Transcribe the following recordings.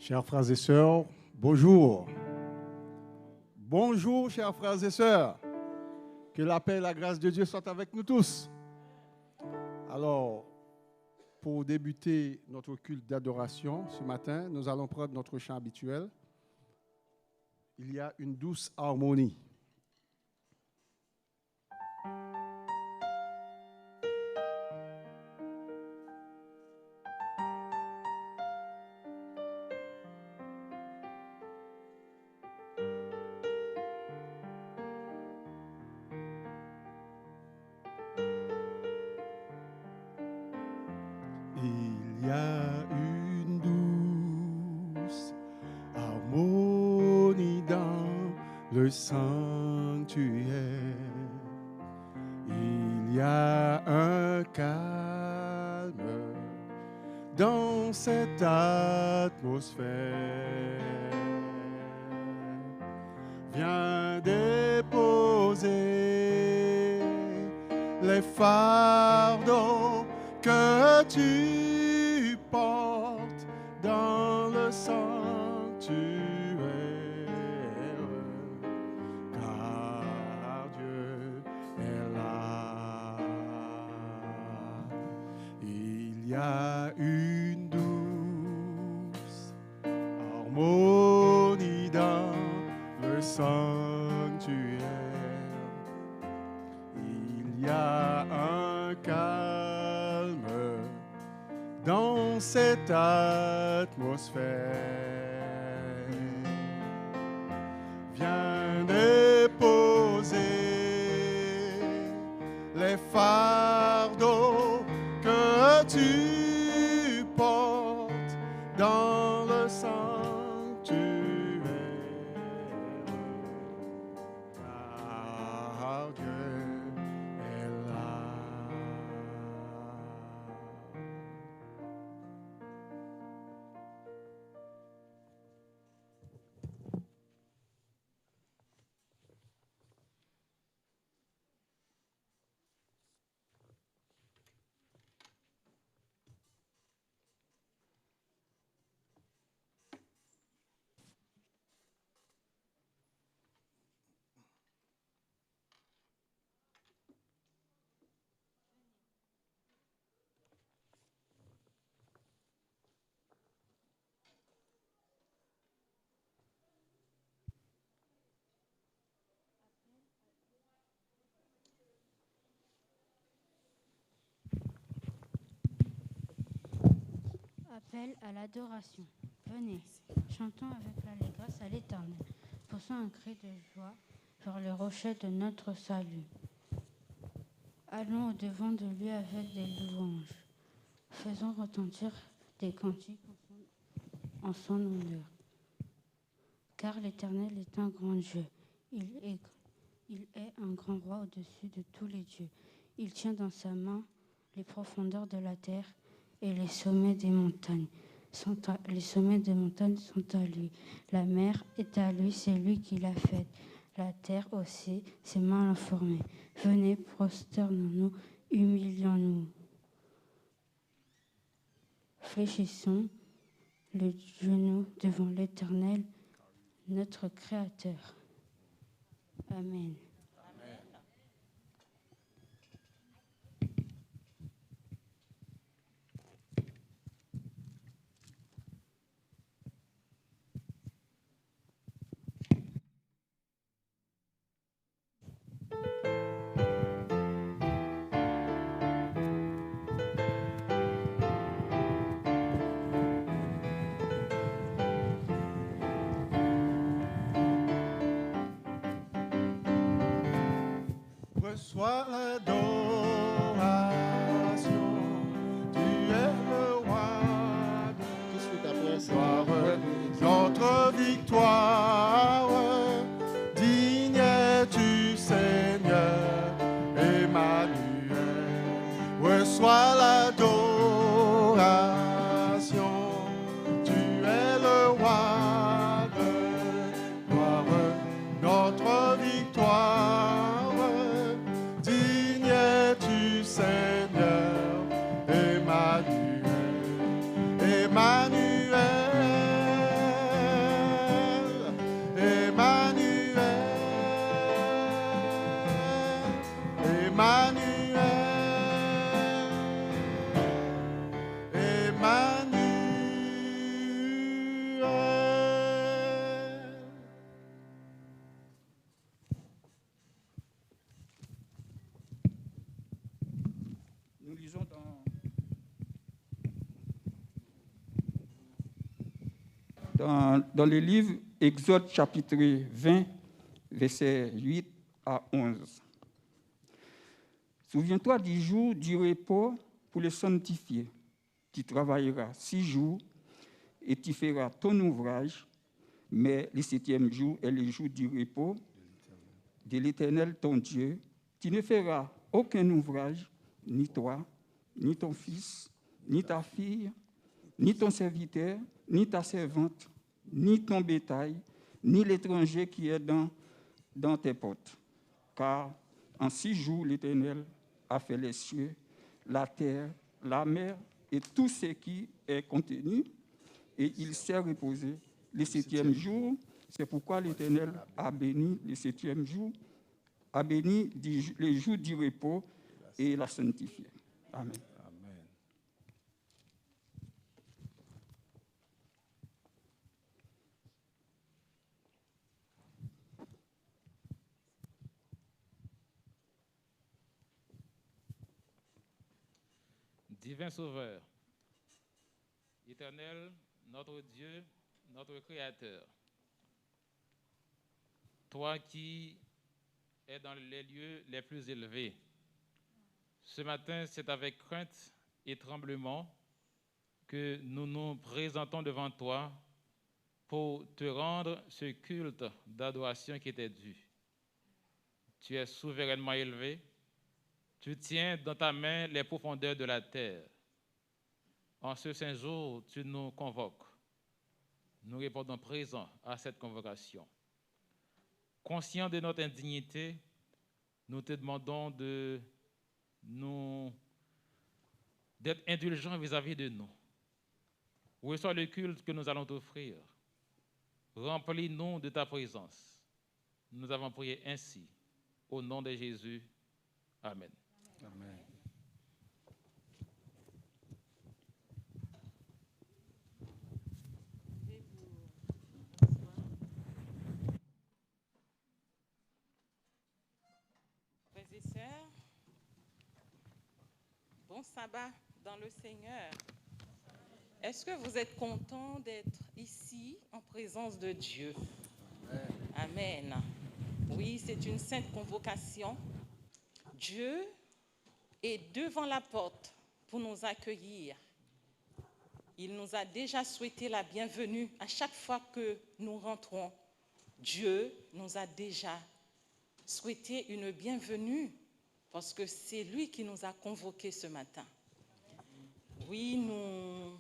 Chers frères et sœurs, bonjour. Bonjour, chers frères et sœurs. Que la paix et la grâce de Dieu soient avec nous tous. Alors, pour débuter notre culte d'adoration ce matin, nous allons prendre notre chant habituel. Il y a une douce harmonie. Il y a une douce harmonie dans le sanctuaire. Il y a un calme dans cette atmosphère. Viens déposer les fardeaux que tu portes dans le sanctuaire, car Dieu est là. Il y a une douce harmonie dans le sanctuaire. Il y a un calme dans cette atmosphère. Viens déposer les fardeaux que tu portes dans le sanctuaire, car Dieu est là. Appel à l'adoration. Venez, chantons avec l'allégresse à l'Éternel. Poussons un cri de joie vers le rocher de notre salut. Allons au-devant de lui avec des louanges. Faisons retentir des cantiques en son honneur. Car l'Éternel est un grand Dieu. Il est un grand roi au-dessus de tous les dieux. Il tient dans sa main les profondeurs de la terre et les sommets des montagnes. Les sommets des montagnes sont à lui. La mer est à lui, c'est lui qui l'a faite. La terre aussi, ses mains l'ont formée. Venez, prosternons-nous, humilions-nous. Fléchissons le genou devant l'Éternel, notre Créateur. Amen. Reçois l'adoration, tu es le roi de l'histoire, notre victoire, digne es-tu Seigneur, Emmanuel. Reçois l'adoration, tu es le roi de gloire, notre victoire, digne es-tu Seigneur, Emmanuel, Emmanuel. dans le livre Exode chapitre 20, versets 8 à 11. Souviens-toi du jour du repos pour le sanctifier. Tu travailleras 6 jours et tu feras ton ouvrage, mais le 7e jour est le jour du repos de l'Éternel ton Dieu. Tu ne feras aucun ouvrage, ni toi, ni ton fils, ni ta fille, ni ton serviteur, ni ta servante, ni ton bétail, ni l'étranger qui est dans tes portes. Car en 6 jours, l'Éternel a fait les cieux, la terre, la mer et tout ce qui est contenu, et il s'est reposé le 7e jour. C'est pourquoi l'Éternel a béni le 7e jour, a béni les jours du repos et l'a sanctifié. Amen. Amen. Divin Sauveur, Éternel, notre Dieu, notre Créateur, toi qui es dans les lieux les plus élevés, ce matin, c'est avec crainte et tremblement que nous nous présentons devant toi pour te rendre ce culte d'adoration qui t'est dû. Tu es souverainement élevé, tu tiens dans ta main les profondeurs de la terre. En ce saint jour, tu nous convoques. Nous répondons présents à cette convocation. Conscients de notre indignité, nous te demandons d'être indulgents vis-à-vis de nous. Reçois le culte que nous allons t'offrir. Remplis-nous de ta présence. Nous avons prié ainsi. Au nom de Jésus. Amen. Amen. Frères et sœurs, bon sabbat dans le Seigneur. Est-ce que vous êtes contents d'être ici en présence de Dieu? Amen. Oui, c'est une sainte convocation. Dieu est devant la porte pour nous accueillir. Il nous a déjà souhaité la bienvenue à chaque fois que nous rentrons. Dieu nous a déjà souhaité une bienvenue parce que c'est lui qui nous a convoqués ce matin. Oui, nous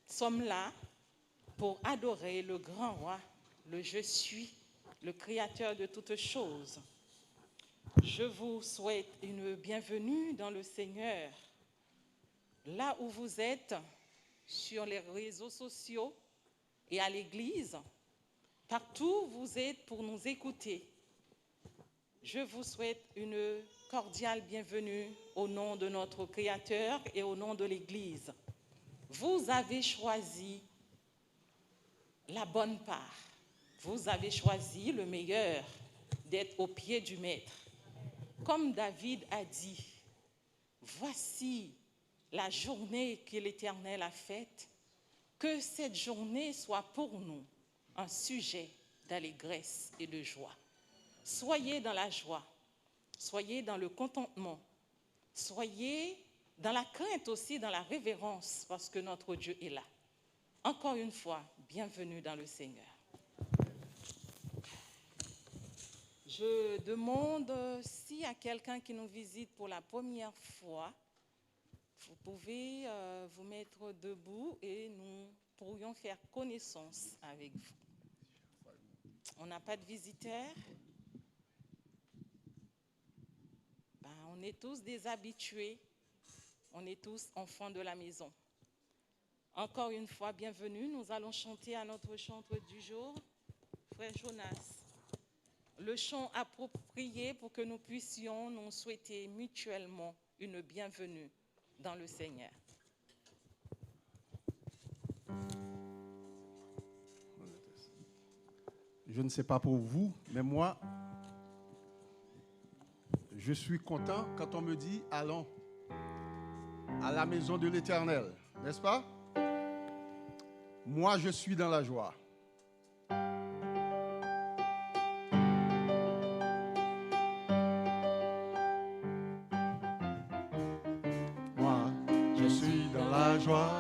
sommes là pour adorer le grand roi, le Je suis, le créateur de toutes choses. Je vous souhaite une bienvenue dans le Seigneur. Là où vous êtes, sur les réseaux sociaux et à l'église, partout où vous êtes pour nous écouter, je vous souhaite une cordiale bienvenue au nom de notre Créateur et au nom de l'Église. Vous avez choisi la bonne part. Vous avez choisi le meilleur, d'être au pied du Maître. Comme David a dit, voici la journée que l'Éternel a faite, que cette journée soit pour nous un sujet d'allégresse et de joie. Soyez dans la joie, soyez dans le contentement, soyez dans la crainte aussi, dans la révérence, parce que notre Dieu est là. Encore une fois, bienvenue dans le Seigneur. Je demande s'il y a quelqu'un qui nous visite pour la première fois, vous pouvez vous mettre debout et nous pourrions faire connaissance avec vous. On n'a pas de visiteurs. On est tous des habitués. On est tous enfants de la maison. Encore une fois, bienvenue. Nous allons chanter à notre chantre du jour, Frère Jonas. Le chant approprié pour que nous puissions nous souhaiter mutuellement une bienvenue dans le Seigneur. Je ne sais pas pour vous, mais moi, je suis content quand on me dit « Allons à la maison de l'Éternel », n'est-ce pas? Moi, je suis dans la joie. Moi, je suis dans la joie.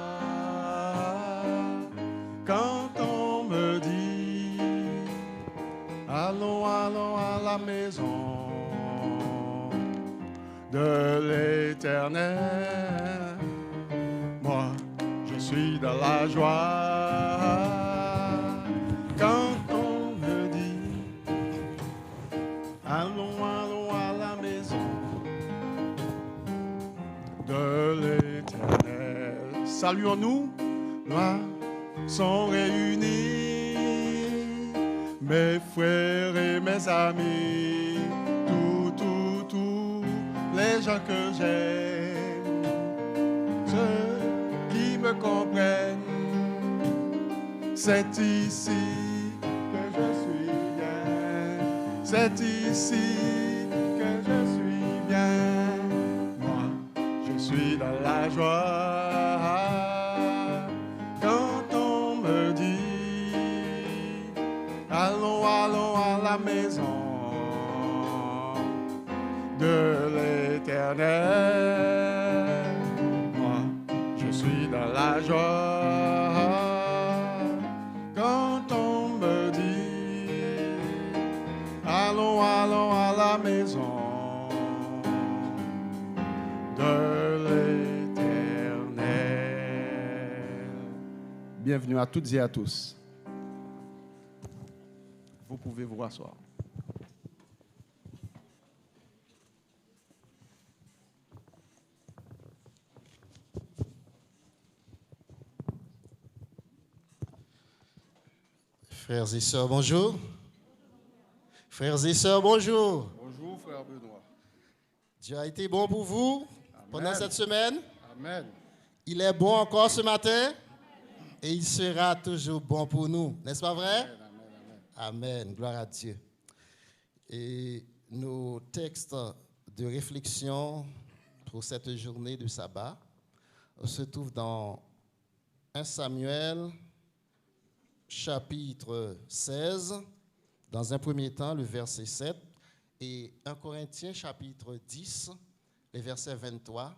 Quand on me dit, allons, allons à la maison de l'Éternel. Moi, je suis dans la joie. Quand on me dit, allons, allons à la maison de l'Éternel. Saluons-nous, nous sont réunis, mes frères et mes amis, tous les gens que j'aime, ceux qui me comprennent. C'est ici que je suis bien, c'est ici que je suis bien. Moi, je suis dans la joie. Quand on me dit, allons, allons à la maison de l'Éternel. Moi, je suis dans la joie. Quand on me dit, allons, allons à la maison de l'Éternel. Bienvenue à toutes et à tous. Vous pouvez vous rasseoir. Frères et sœurs, bonjour. Frères et sœurs, bonjour. Bonjour, frère Benoît. Dieu a été bon pour vous pendant cette semaine. Amen. Il est bon encore ce matin et il sera toujours bon pour nous. N'est-ce pas vrai? Amen, amen, amen. Amen. Gloire à Dieu. Et nos textes de réflexion pour cette journée de sabbat se trouvent dans 1 Samuel chapitre 16, dans un premier temps, le verset 7, et 1 Corinthiens chapitre 10, les versets 23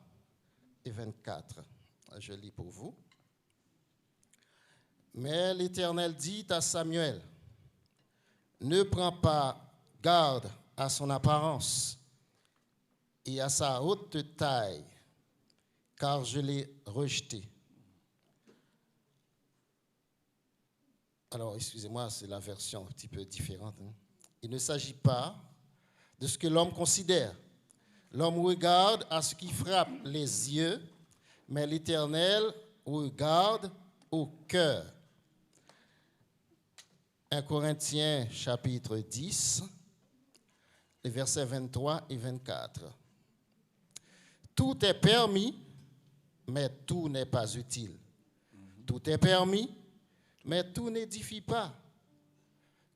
et 24. Je lis pour vous. Mais l'Éternel dit à Samuel, ne prends pas garde à son apparence et à sa haute taille, car je l'ai rejeté. Alors, excusez-moi, c'est la version un petit peu différente. Il ne s'agit pas de ce que l'homme considère. L'homme regarde à ce qui frappe les yeux, mais l'Éternel regarde au cœur. 1 Corinthiens chapitre 10, les versets 23 et 24. Tout est permis, mais tout n'est pas utile. Tout est permis, mais tout n'édifie pas.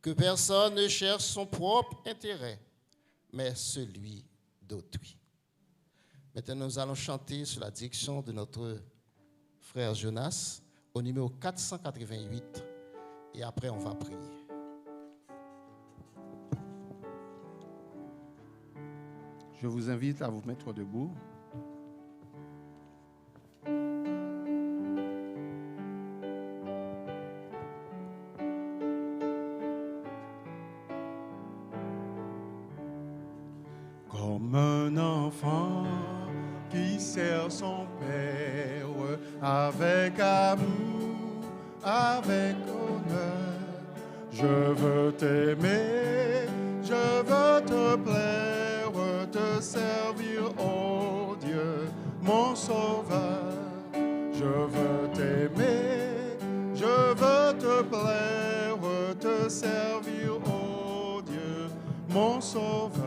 Que personne ne cherche son propre intérêt, mais celui d'autrui. Maintenant, nous allons chanter sous la direction de notre frère Jonas au numéro 488 et après on va prier. Je vous invite à vous mettre debout. Comme un enfant qui sert son père avec amour, avec honneur. Je veux t'aimer, je veux te plaire, te servir, oh Dieu, mon sauveur. Je veux t'aimer, je veux te plaire, te servir, oh Dieu, mon sauveur.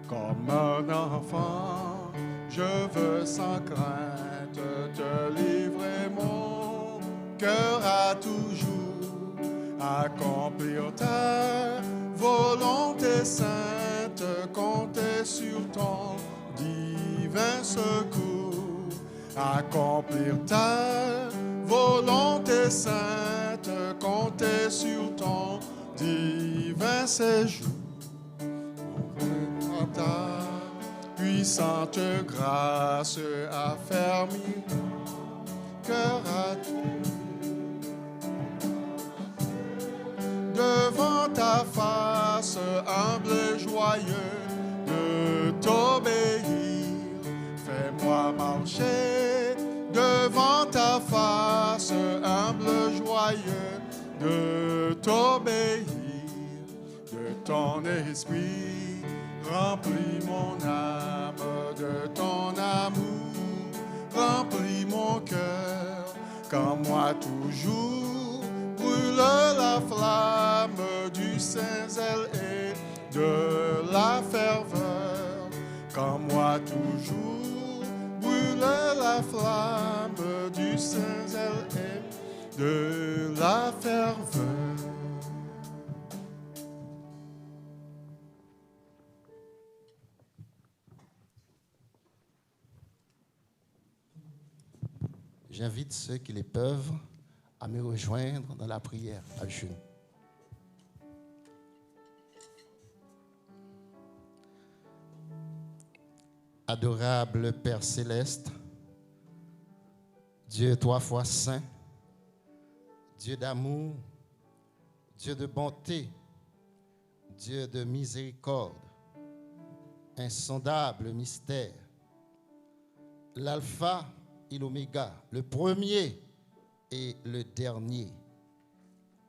Comme un enfant, je veux sans crainte te livrer mon cœur à toujours, accomplir ta volonté sainte, compter sur ton divin secours, accomplir ta volonté les saintes comptaient sur ton divin séjour. Ta puissante grâce a fermé cœur à devant ta face, humble et joyeux, de t'obéir. Fais-moi marcher devant ta face, humble, joyeux, de t'obéir. De ton esprit, remplis mon âme, de ton amour, remplis mon cœur, qu'en moi toujours brûle la flamme du saint zèle et de la ferveur, qu'en moi toujours brûle la flamme du saint zèle et de la ferveur. J'invite ceux qui le peuvent à me rejoindre dans la prière à genoux. Adorable Père céleste, Dieu 3 fois saint, Dieu d'amour, Dieu de bonté, Dieu de miséricorde, insondable mystère, l'alpha et l'oméga, le premier et le dernier,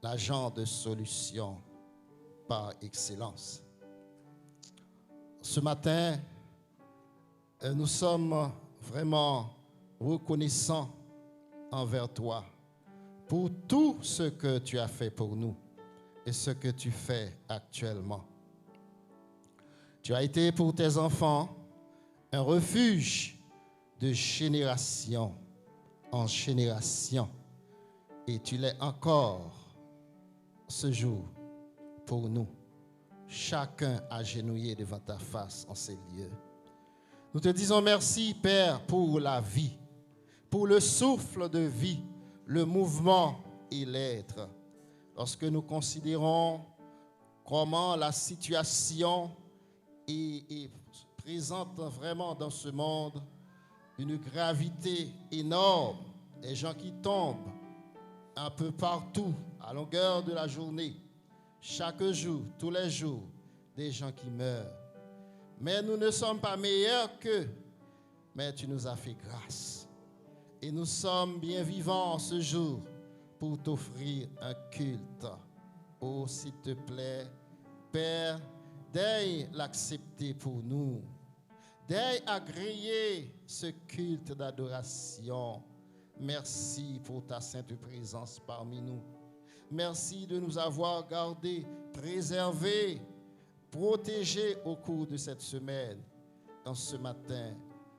l'agent de solution par excellence. Ce matin, nous sommes vraiment reconnaissants envers toi pour tout ce que tu as fait pour nous et ce que tu fais actuellement. Tu as été pour tes enfants un refuge de génération en génération et tu l'es encore ce jour pour nous, chacun agenouillé devant ta face en ces lieux. Nous te disons merci, Père, pour la vie, pour le souffle de vie, le mouvement et l'être. Lorsque nous considérons comment la situation est présente vraiment dans ce monde, une gravité énorme, des gens qui tombent un peu partout à longueur de la journée, chaque jour, tous les jours, des gens qui meurent. Mais nous ne sommes pas meilleurs qu'eux, mais tu nous as fait grâce. Et nous sommes bien vivants ce jour pour t'offrir un culte. Oh, s'il te plaît, Père, daigne l'accepter pour nous. Daigne agréer ce culte d'adoration. Merci pour ta sainte présence parmi nous. Merci de nous avoir gardés, préservés, protégés au cours de cette semaine. En ce matin,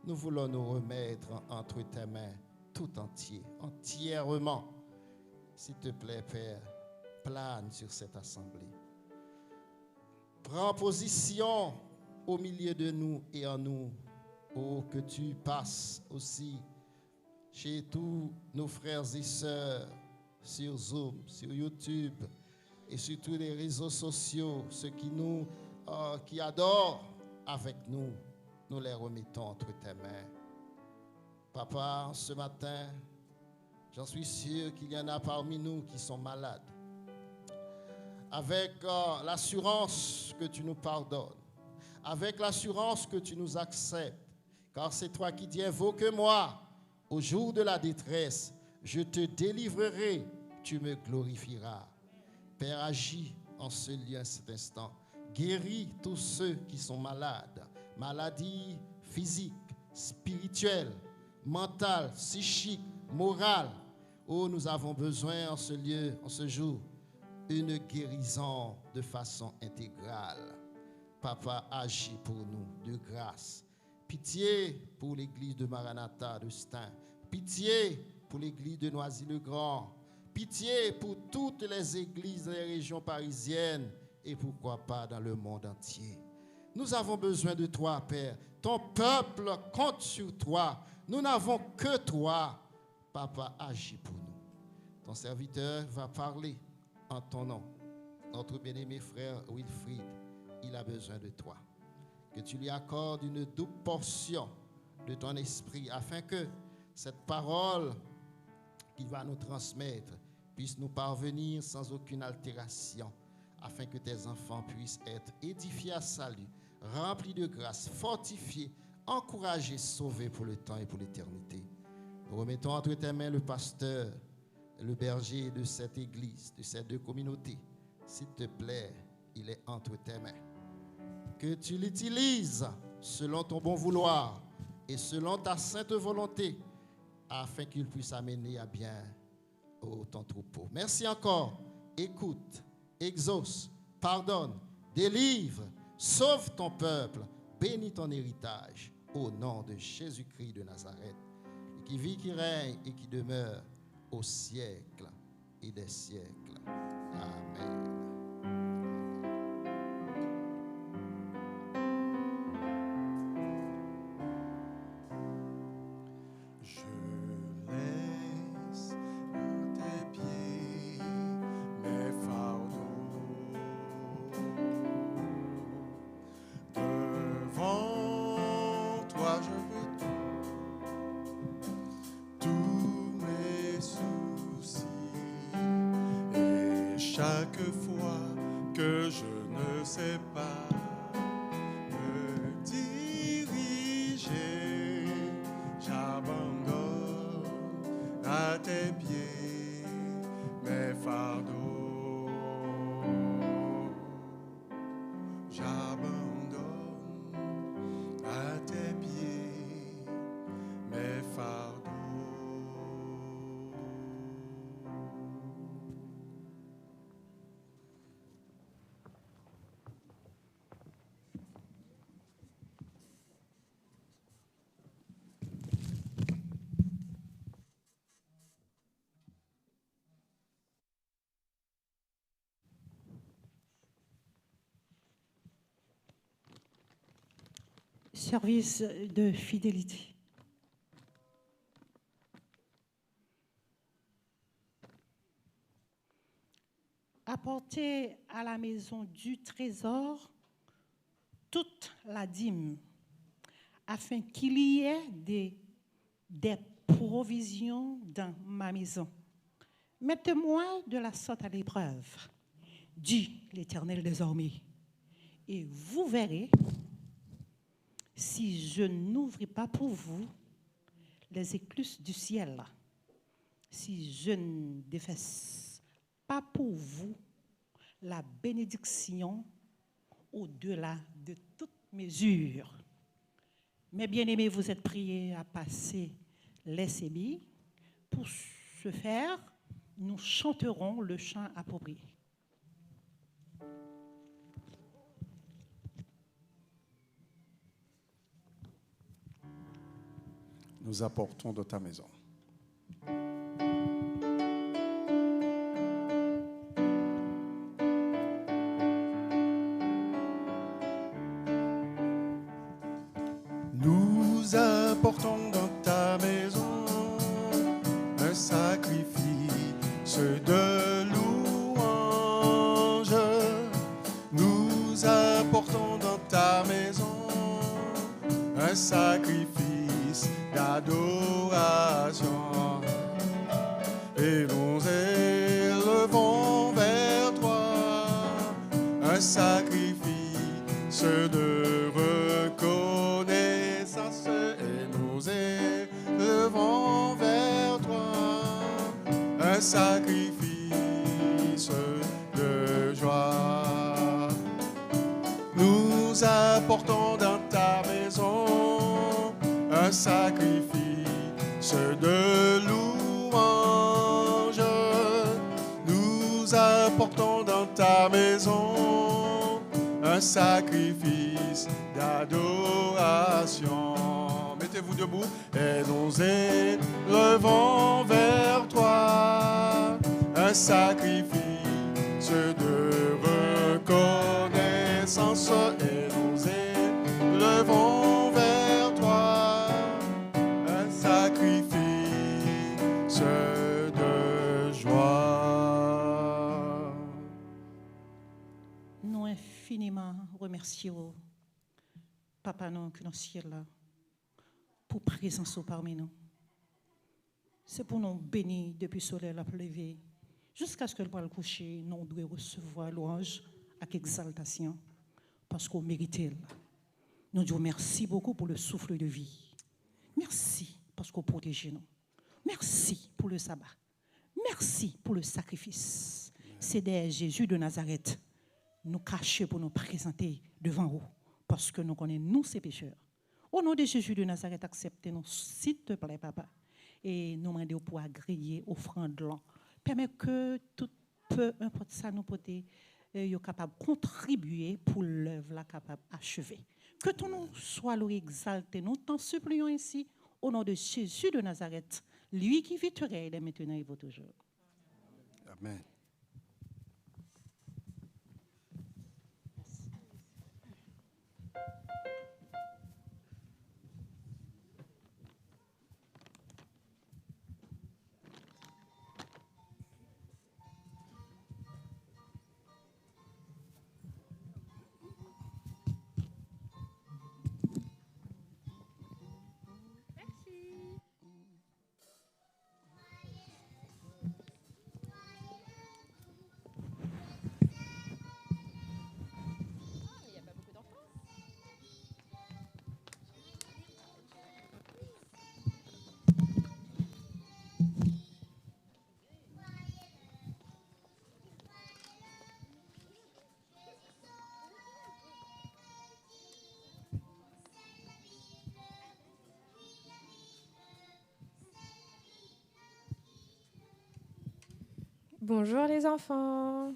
nous voulons nous remettre entre tes mains tout entier, entièrement. S'il te plaît, Père, plane sur cette assemblée. Prends position au milieu de nous et en nous. Oh, que tu passes aussi chez tous nos frères et sœurs sur Zoom, sur YouTube et sur tous les réseaux sociaux, ceux qui adorent avec nous, nous les remettons entre tes mains. Papa, ce matin, j'en suis sûr qu'il y en a parmi nous qui sont malades. Avec l'assurance que tu nous pardonnes, avec l'assurance que tu nous acceptes, car c'est toi qui dis, invoque-moi au jour de la détresse, je te délivrerai, tu me glorifieras. Père, agis en ce lieu, en cet instant. Guéris tous ceux qui sont malades, maladies physiques, spirituelles, mentales, psychiques, morales. Oh, nous avons besoin en ce lieu, en ce jour, une guérison de façon intégrale. Papa, agis pour nous de grâce. Pitié pour l'église de Maranatha de Stein. Pitié pour l'église de Noisy-le-Grand. Pitié pour toutes les églises des régions parisiennes et pourquoi pas dans le monde entier. Nous avons besoin de toi, Père. Ton peuple compte sur toi. Nous n'avons que toi. Papa, agis pour nous. Ton serviteur va parler en ton nom. Notre bien-aimé frère Wilfried, il a besoin de toi. Que tu lui accordes une double portion de ton esprit afin que cette parole qu'il va nous transmettre puisse nous parvenir sans aucune altération, afin que tes enfants puissent être édifiés à salut, remplis de grâce, fortifiés, encouragés, sauvés pour le temps et pour l'éternité. Nous remettons entre tes mains le pasteur, le berger de cette église, de ces deux communautés. S'il te plaît, il est entre tes mains. Que tu l'utilises selon ton bon vouloir et selon ta sainte volonté, afin qu'il puisse amener à bien ton troupeau. Merci encore. Écoute, exauce, pardonne, délivre, sauve ton peuple, bénis ton héritage, au nom de Jésus-Christ de Nazareth, qui vit, qui règne et qui demeure au siècle et des siècles. Amen. Chaque fois que je ne sais pas me diriger, j'abandonne à tes pieds mes fardeaux. J'abandonne à tes pieds mes fardeaux. Service de fidélité. Apportez à la maison du trésor toute la dîme, afin qu'il y ait des provisions dans ma maison. Mettez-moi de la sorte à l'épreuve, dit l'Éternel des armées, et vous verrez si je n'ouvre pas pour vous les écluses du ciel, si je ne défaisse pas pour vous la bénédiction au-delà de toute mesure. Mes bien-aimés, vous êtes priés à passer les sébilles. Pour ce faire, nous chanterons le chant approprié. Nous apportons de ta maison. Nous apportons dans ta maison un sacrifice de louange. Nous apportons dans ta maison un sacrifice d'adoration. Et nous élevons vers toi un sacrifice de reconnaissance. Et nous élevons vers toi un sacrifice de joie. Nous apportons dans ta maison un sacrifice de louange. Nous apportons dans ta maison un sacrifice d'adoration. Mettez-vous debout. Et nous élevons vers toi un sacrifice de reconnaissance. Et nous élevons vers toi un sacrifice de joie. remercier, Papa, non, que dans le ciel là, pour présence parmi nous. C'est pour nous bénir depuis le soleil la lever, jusqu'à ce que le coucher, nous devons recevoir louange avec exaltation, parce qu'on mérite. Nous disons merci beaucoup pour le souffle de vie. Merci parce qu'on protège nous. Merci pour le sabbat. Merci pour le sacrifice. C'est derrière Jésus de Nazareth, nous cacher pour nous présenter devant vous, parce que nous connaissons nous ces pécheurs. Au nom de Jésus de Nazareth, acceptez-nous, s'il te plaît, Papa, et nous demandons pour agréer offrande là. Permet que tout peu importe ça nous porter, soyons capables de contribuer pour l'œuvre là capable d'achever. Que ton nom soit exalté. Nous t'en supplions ici au nom de Jésus de Nazareth, lui qui vit il est maintenant et pour toujours. Amen. Bonjour les enfants.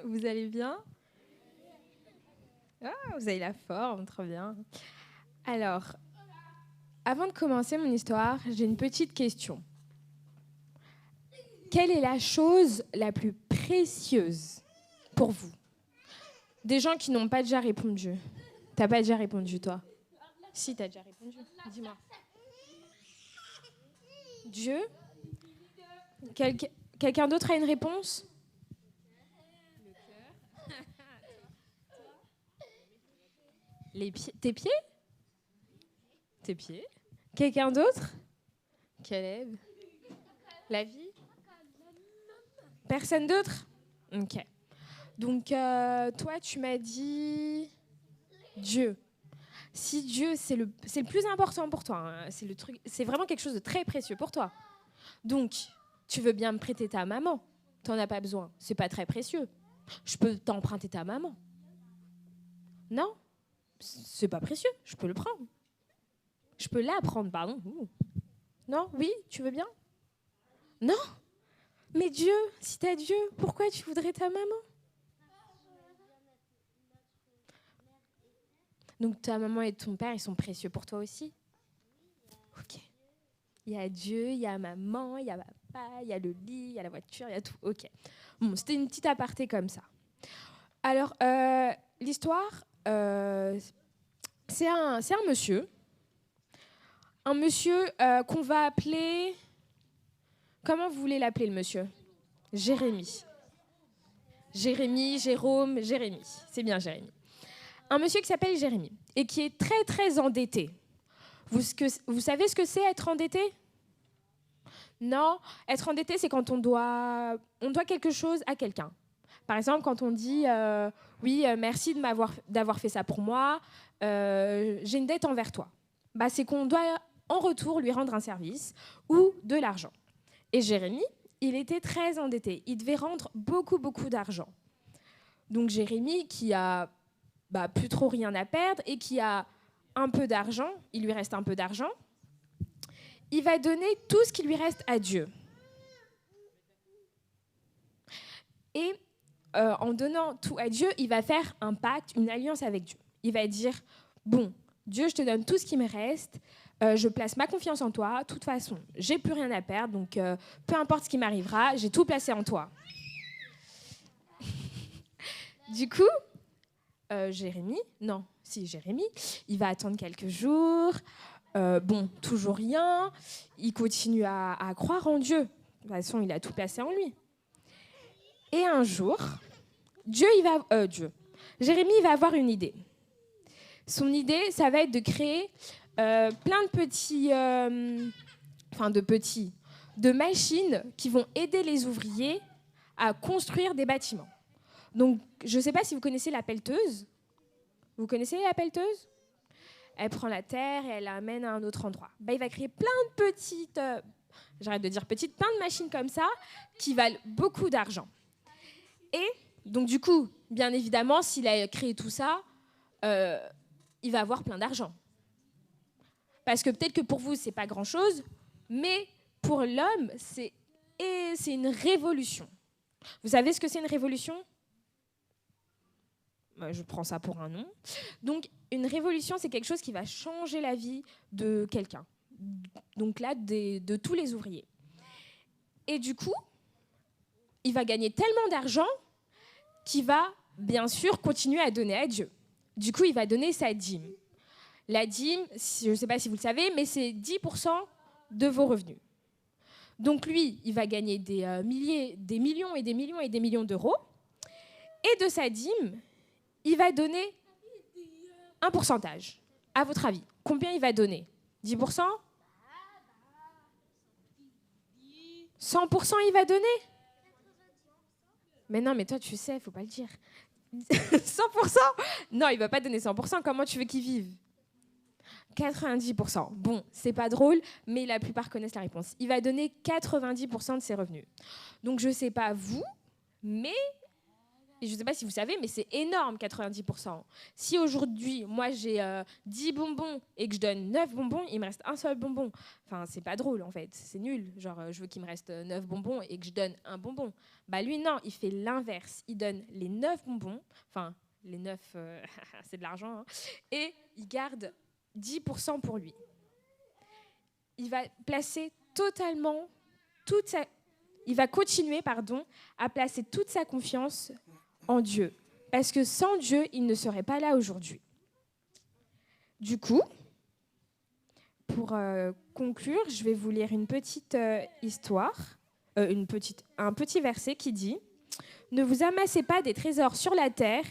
Vous allez bien? Ah, vous avez la forme, trop bien. Alors, avant de commencer mon histoire, j'ai une petite question. Quelle est la chose la plus précieuse pour vous? Des gens qui n'ont pas déjà répondu. T'as pas déjà répondu, toi? Si, t'as déjà répondu. Dis-moi. Dieu? Quelqu'un d'autre a une réponse? Le cœur. Les pieds. Tes pieds? Tes pieds. Quelqu'un d'autre? Caleb? La vie? Personne d'autre? Ok. Donc, toi, tu m'as dit Dieu. Si Dieu, c'est le plus important pour toi, hein, c'est vraiment quelque chose de très précieux pour toi. Donc, tu veux bien me prêter ta maman. T'en as pas besoin. C'est pas très précieux. Je peux t'emprunter ta maman. Non, c'est pas précieux. Je peux le prendre. Je peux la prendre, pardon. Ouh. Non, oui, tu veux bien? Non. Mais Dieu, si t'as Dieu, pourquoi tu voudrais ta maman? Donc ta maman et ton père, ils sont précieux pour toi aussi? Ok. Il y a Dieu, il y a maman, il y a papa, il y a le lit, il y a la voiture, il y a tout. Ok. Bon, c'était une petite aparté comme ça. Alors, l'histoire, c'est un monsieur. Un monsieur qu'on va appeler... Comment vous voulez l'appeler, le monsieur? Jérémie. Jérémie, Jérôme, Jérémie. C'est bien, Jérémie. Un monsieur qui s'appelle Jérémie et qui est très, très endetté. Vous savez ce que c'est, être endetté? Non, être endetté, c'est quand on doit quelque chose à quelqu'un. Par exemple, quand on dit oui, merci d'avoir fait ça pour moi, j'ai une dette envers toi. Bah, c'est qu'on doit en retour lui rendre un service ou de l'argent. Et Jérémie, il était très endetté. Il devait rendre beaucoup, beaucoup d'argent. Donc Jérémie, qui a plus trop rien à perdre et qui a un peu d'argent, il lui reste un peu d'argent, il va donner tout ce qui lui reste à Dieu. Et en donnant tout à Dieu, il va faire un pacte, une alliance avec Dieu. Il va dire, bon, Dieu, je te donne tout ce qui me reste, je place ma confiance en toi, de toute façon, j'ai plus rien à perdre, donc peu importe ce qui m'arrivera, j'ai tout placé en toi. Du coup, Jérémie, il va attendre quelques jours, toujours rien, il continue à croire en Dieu. De toute façon, il a tout placé en lui. Et un jour, Jérémie va avoir une idée. Son idée, ça va être de créer plein de machines qui vont aider les ouvriers à construire des bâtiments. Donc, je ne sais pas si vous connaissez la pelleteuse. Vous connaissez la pelleteuse ? Elle prend la terre et elle l'amène à un autre endroit. Il va créer plein de petites, j'arrête de dire petites, plein de machines comme ça qui valent beaucoup d'argent. Et donc, du coup, bien évidemment, s'il a créé tout ça, il va avoir plein d'argent. Parce que peut-être que pour vous, ce n'est pas grand-chose, mais pour l'homme, c'est une révolution. Vous savez ce que c'est une révolution ? Je prends ça pour un nom. Donc, une révolution, c'est quelque chose qui va changer la vie de quelqu'un. Donc là, de tous les ouvriers. Et du coup, il va gagner tellement d'argent qu'il va, bien sûr, continuer à donner à Dieu. Du coup, il va donner sa dîme. La dîme, je ne sais pas si vous le savez, mais c'est 10% de vos revenus. Donc lui, il va gagner des millions et des millions et des millions d'euros. Et de sa dîme, il va donner un pourcentage. À votre avis, combien il va donner ? 10% ? 100% il va donner ? Mais non, mais toi, tu sais, il ne faut pas le dire. 100% ? Non, il ne va pas donner 100%. Comment tu veux qu'il vive ? 90%. Bon, c'est pas drôle, mais la plupart connaissent la réponse. Il va donner 90% de ses revenus. Donc, je ne sais pas vous, mais... Et je ne sais pas si vous savez, mais c'est énorme, 90%. Si aujourd'hui, moi, j'ai 10 bonbons et que je donne 9 bonbons, il me reste un seul bonbon. Enfin, c'est pas drôle, en fait. C'est nul. Genre, je veux qu'il me reste 9 bonbons et que je donne un bonbon. Lui, non, il fait l'inverse. Il donne les 9 bonbons. Enfin, les 9, c'est de l'argent. Hein, et il garde 10% pour lui. Il va placer totalement Il va continuer, à placer toute sa confiance en Dieu. Parce que sans Dieu, il ne serait pas là aujourd'hui. Du coup, pour conclure, je vais vous lire une petite histoire, un petit verset qui dit « Ne vous amassez pas des trésors sur la terre,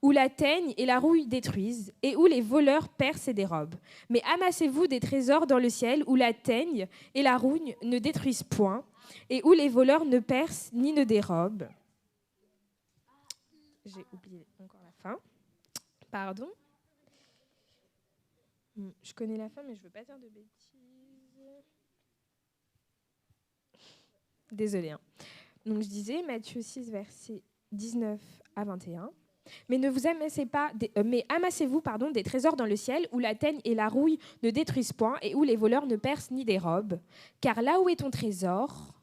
où la teigne et la rouille détruisent, et où les voleurs percent et dérobent. Mais amassez-vous des trésors dans le ciel, où la teigne et la rouille ne détruisent point, et où les voleurs ne percent ni ne dérobent. » J'ai oublié encore la fin. Pardon. Je connais la fin, mais je ne veux pas dire de bêtises. Désolée. Hein. Donc, je disais, Matthieu 6, versets 19 à 21. Mais amassez-vous des trésors dans le ciel, où la teigne et la rouille ne détruisent point, et où les voleurs ne percent ni dérobent. Car là où est ton trésor,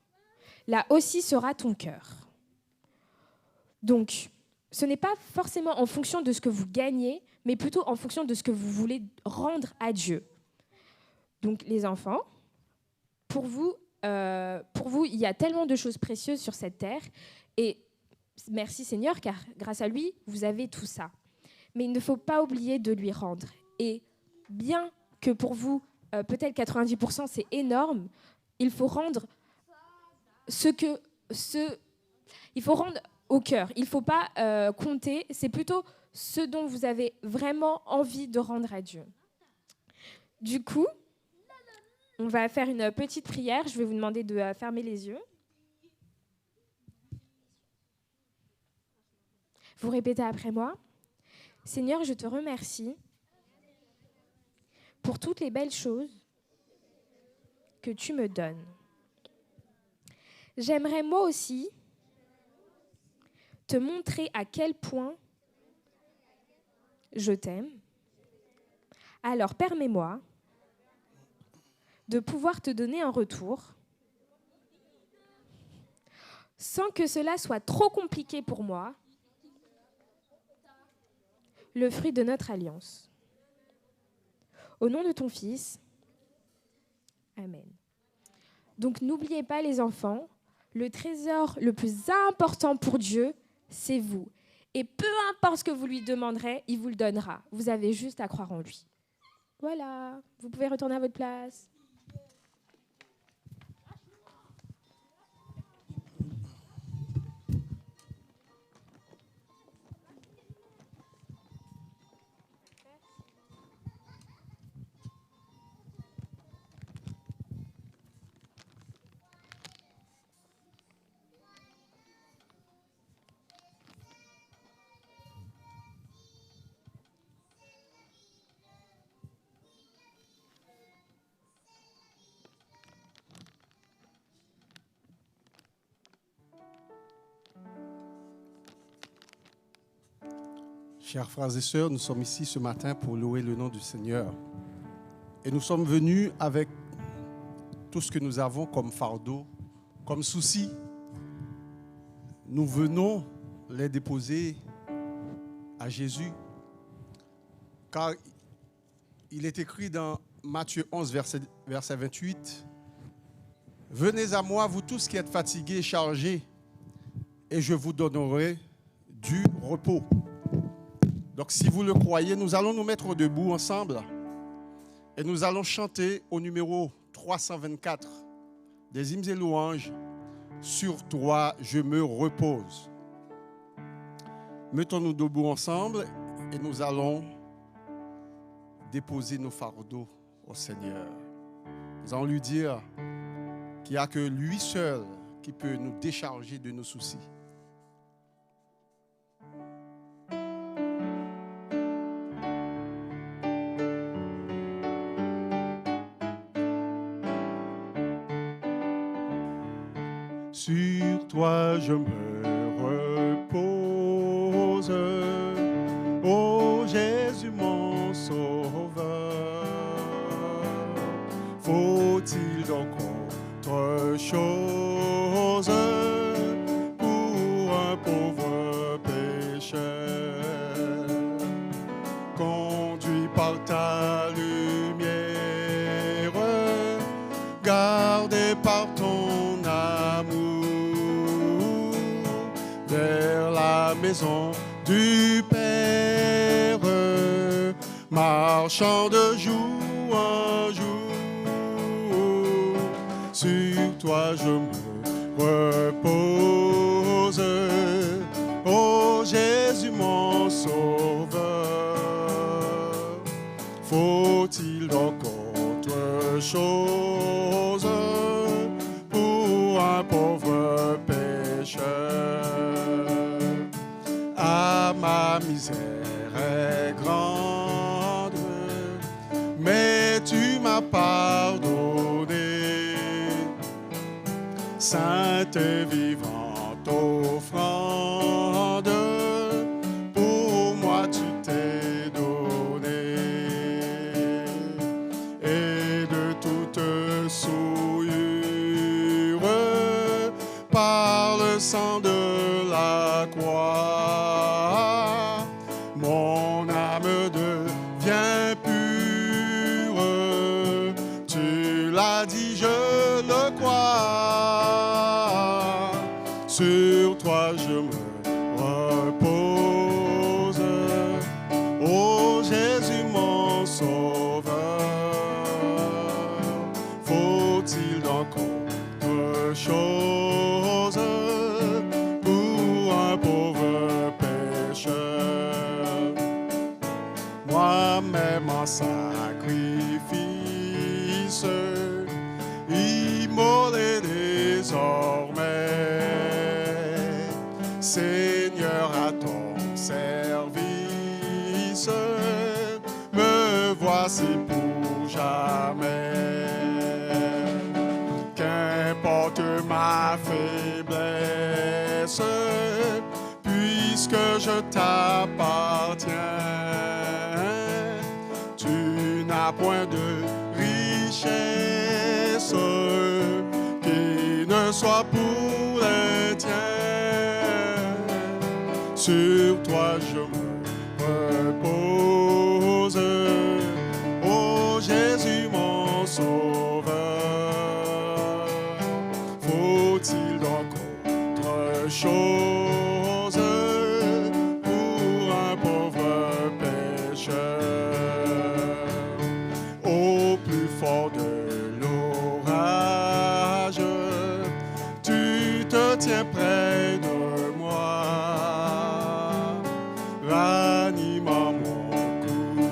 là aussi sera ton cœur. Donc, ce n'est pas forcément en fonction de ce que vous gagnez, mais plutôt en fonction de ce que vous voulez rendre à Dieu. Donc, les enfants, pour vous, il y a tellement de choses précieuses sur cette terre, et merci Seigneur, car grâce à lui, vous avez tout ça. Mais il ne faut pas oublier de lui rendre. Et bien que pour vous, peut-être 90%, c'est énorme, il faut rendre il faut rendre au cœur. Il ne faut pas compter. C'est plutôt ce dont vous avez vraiment envie de rendre à Dieu. Du coup, on va faire une petite prière. Je vais vous demander de fermer les yeux. Vous répétez après moi. Seigneur, je te remercie pour toutes les belles choses que tu me donnes. J'aimerais moi aussi te montrer à quel point je t'aime. Alors permets-moi de pouvoir te donner un retour sans que cela soit trop compliqué pour moi, le fruit de notre alliance. Au nom de ton Fils, Amen. Donc n'oubliez pas les enfants, le trésor le plus important pour Dieu, c'est vous. Et peu importe ce que vous lui demanderez, il vous le donnera. Vous avez juste à croire en lui. Voilà, vous pouvez retourner à votre place. Chers frères et sœurs, nous sommes ici ce matin pour louer le nom du Seigneur. Et nous sommes venus avec tout ce que nous avons comme fardeau, comme souci. Nous venons les déposer à Jésus. Car il est écrit dans Matthieu 11, verset 28, « Venez à moi, vous tous qui êtes fatigués et chargés, et je vous donnerai du repos. » Donc si vous le croyez, nous allons nous mettre debout ensemble et nous allons chanter au numéro 324 des hymnes et louanges, « Sur toi je me repose ». Mettons-nous debout ensemble et nous allons déposer nos fardeaux au Seigneur. Nous allons lui dire qu'il n'y a que lui seul qui peut nous décharger de nos soucis. Sur toi je me repose, ô Jésus mon sauveur. Faut-il donc autre chose pour un pauvre pécheur? Conduit par ta lumière, gardé par ton amour, vers la maison du Père, marchant de jour en jour. Sur toi je me repose, ô Jésus mon sauveur. Faut-il donc autre chose pour un pauvre pécheur? Ah, ma misère est grande, mais tu m'as pardonné. Sainte et vivante offrande, pour moi tu t'es donné. Et de toute souillure, par le sang de la croix, mon âme devient pure. Tu l'as dit, je le crois. Sur toi je me repose, ô Jésus mon sauveur. Faut-il donc autre chose pour un pauvre pécheur? Moi-même en sacrifice, immolé désormais, Seigneur, à ton service, me voici pour jamais. Qu'importe ma faiblesse, puisque je t'appartiens, tu n'as point de richesse qui ne soit pour les tiens. Sur toi je me repose, ô Jésus mon sauveur. Faut-il donc autre chose pour un pauvre pécheur? Au plus fort de l'orage, tu te tiens près de moi, ranimant mon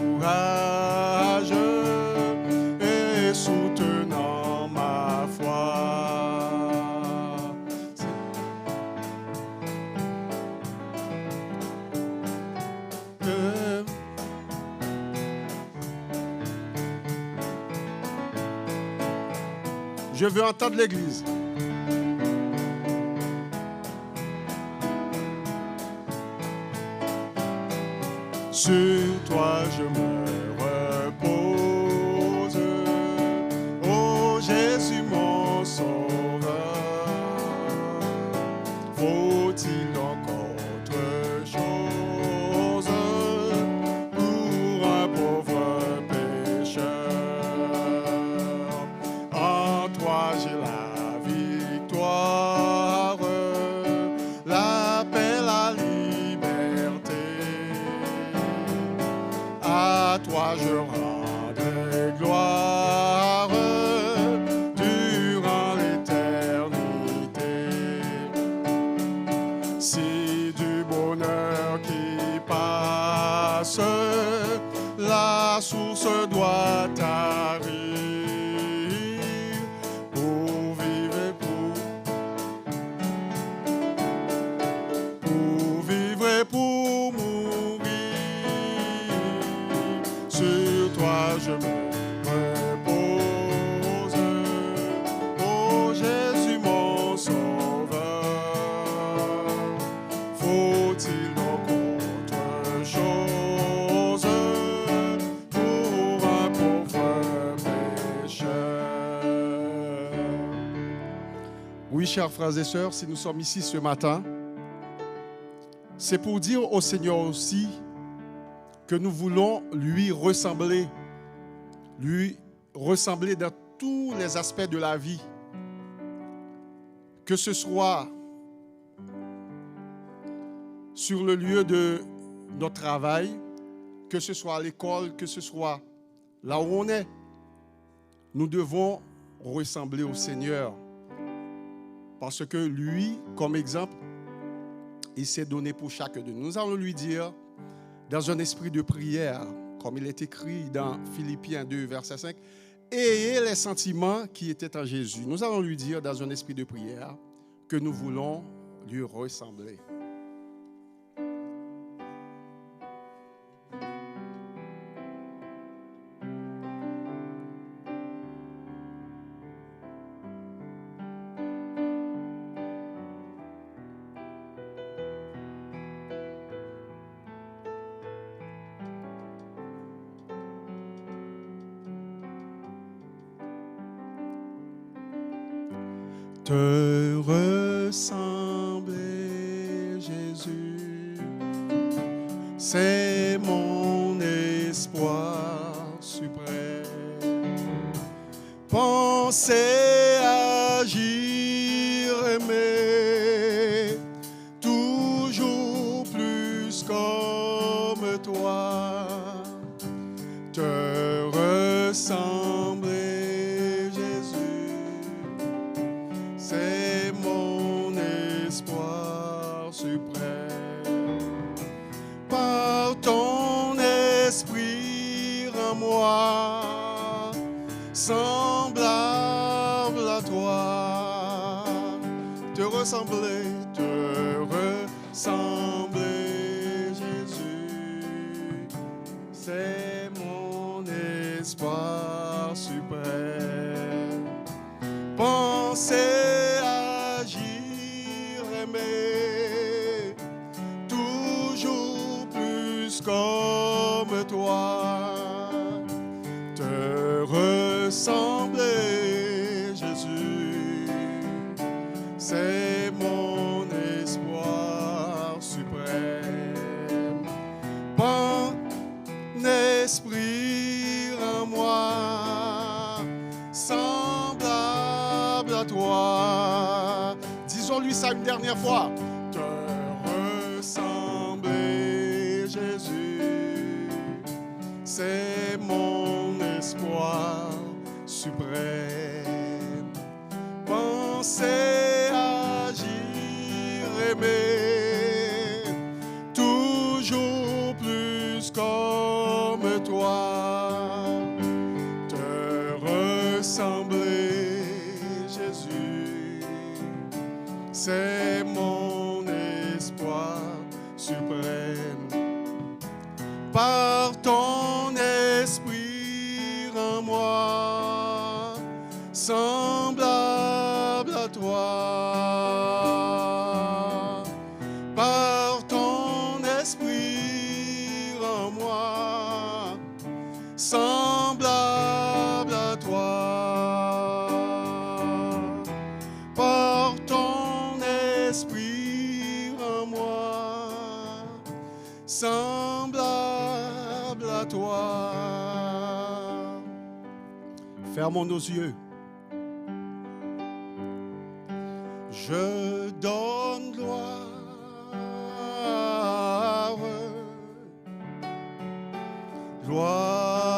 courage et soutenant ma foi. Je veux entendre l'Église. Sur toi je me repose. Oh Jésus mon sauveur, faut-il encore autre chose pour un pauvre pécheur? En toi j'ai la victoire, la paix, la liberté. À toi je rendrai gloire durant l'éternité. Si du bonheur qui passe, la source doit tarir pour vivre et pour vivre et pour mourir. Sur toi je me repose. Oh Jésus mon sauveur, faut-il donc autre chose pour un pauvre pécheur? Oui, chers frères et sœurs, si nous sommes ici ce matin, c'est pour dire au Seigneur aussi que nous voulons lui ressembler dans tous les aspects de la vie, que ce soit sur le lieu de notre travail, que ce soit à l'école, que ce soit là où on est. Nous devons ressembler au Seigneur parce que lui, comme exemple, il s'est donné pour chacun de nous. Nous allons lui dire dans un esprit de prière, comme il est écrit dans Philippiens 2, verset 5, ayez les sentiments qui étaient en Jésus. Nous allons lui dire dans un esprit de prière que nous voulons lui ressembler. Te ressembler, Jésus, c'est mon espoir suprême. Penser, agir, aimer, toujours plus comme toi. Te ressembler, c'est mon espoir suprême. Par ton esprit en moi, semblable à toi, te ressembler, Jésus, c'est mon espoir suprême. Penser, agir, aimer, toujours plus comme toi. Te ressembler, Jésus, c'est mon espoir suprême. Bon esprit en moi, semblable à toi. Disons-lui ça une dernière fois. Te ressembler, Jésus, c'est mon espoir suprême. Penser, agir, aimer, toujours plus comme toi. Te ressembler, Jésus, c'est mon espoir suprême. Par ton esprit en moi, semblable à toi. Par ton esprit en moi, semblable à toi, par ton esprit en moi, semblable à toi. Fermons nos yeux. Je donne gloire, gloire.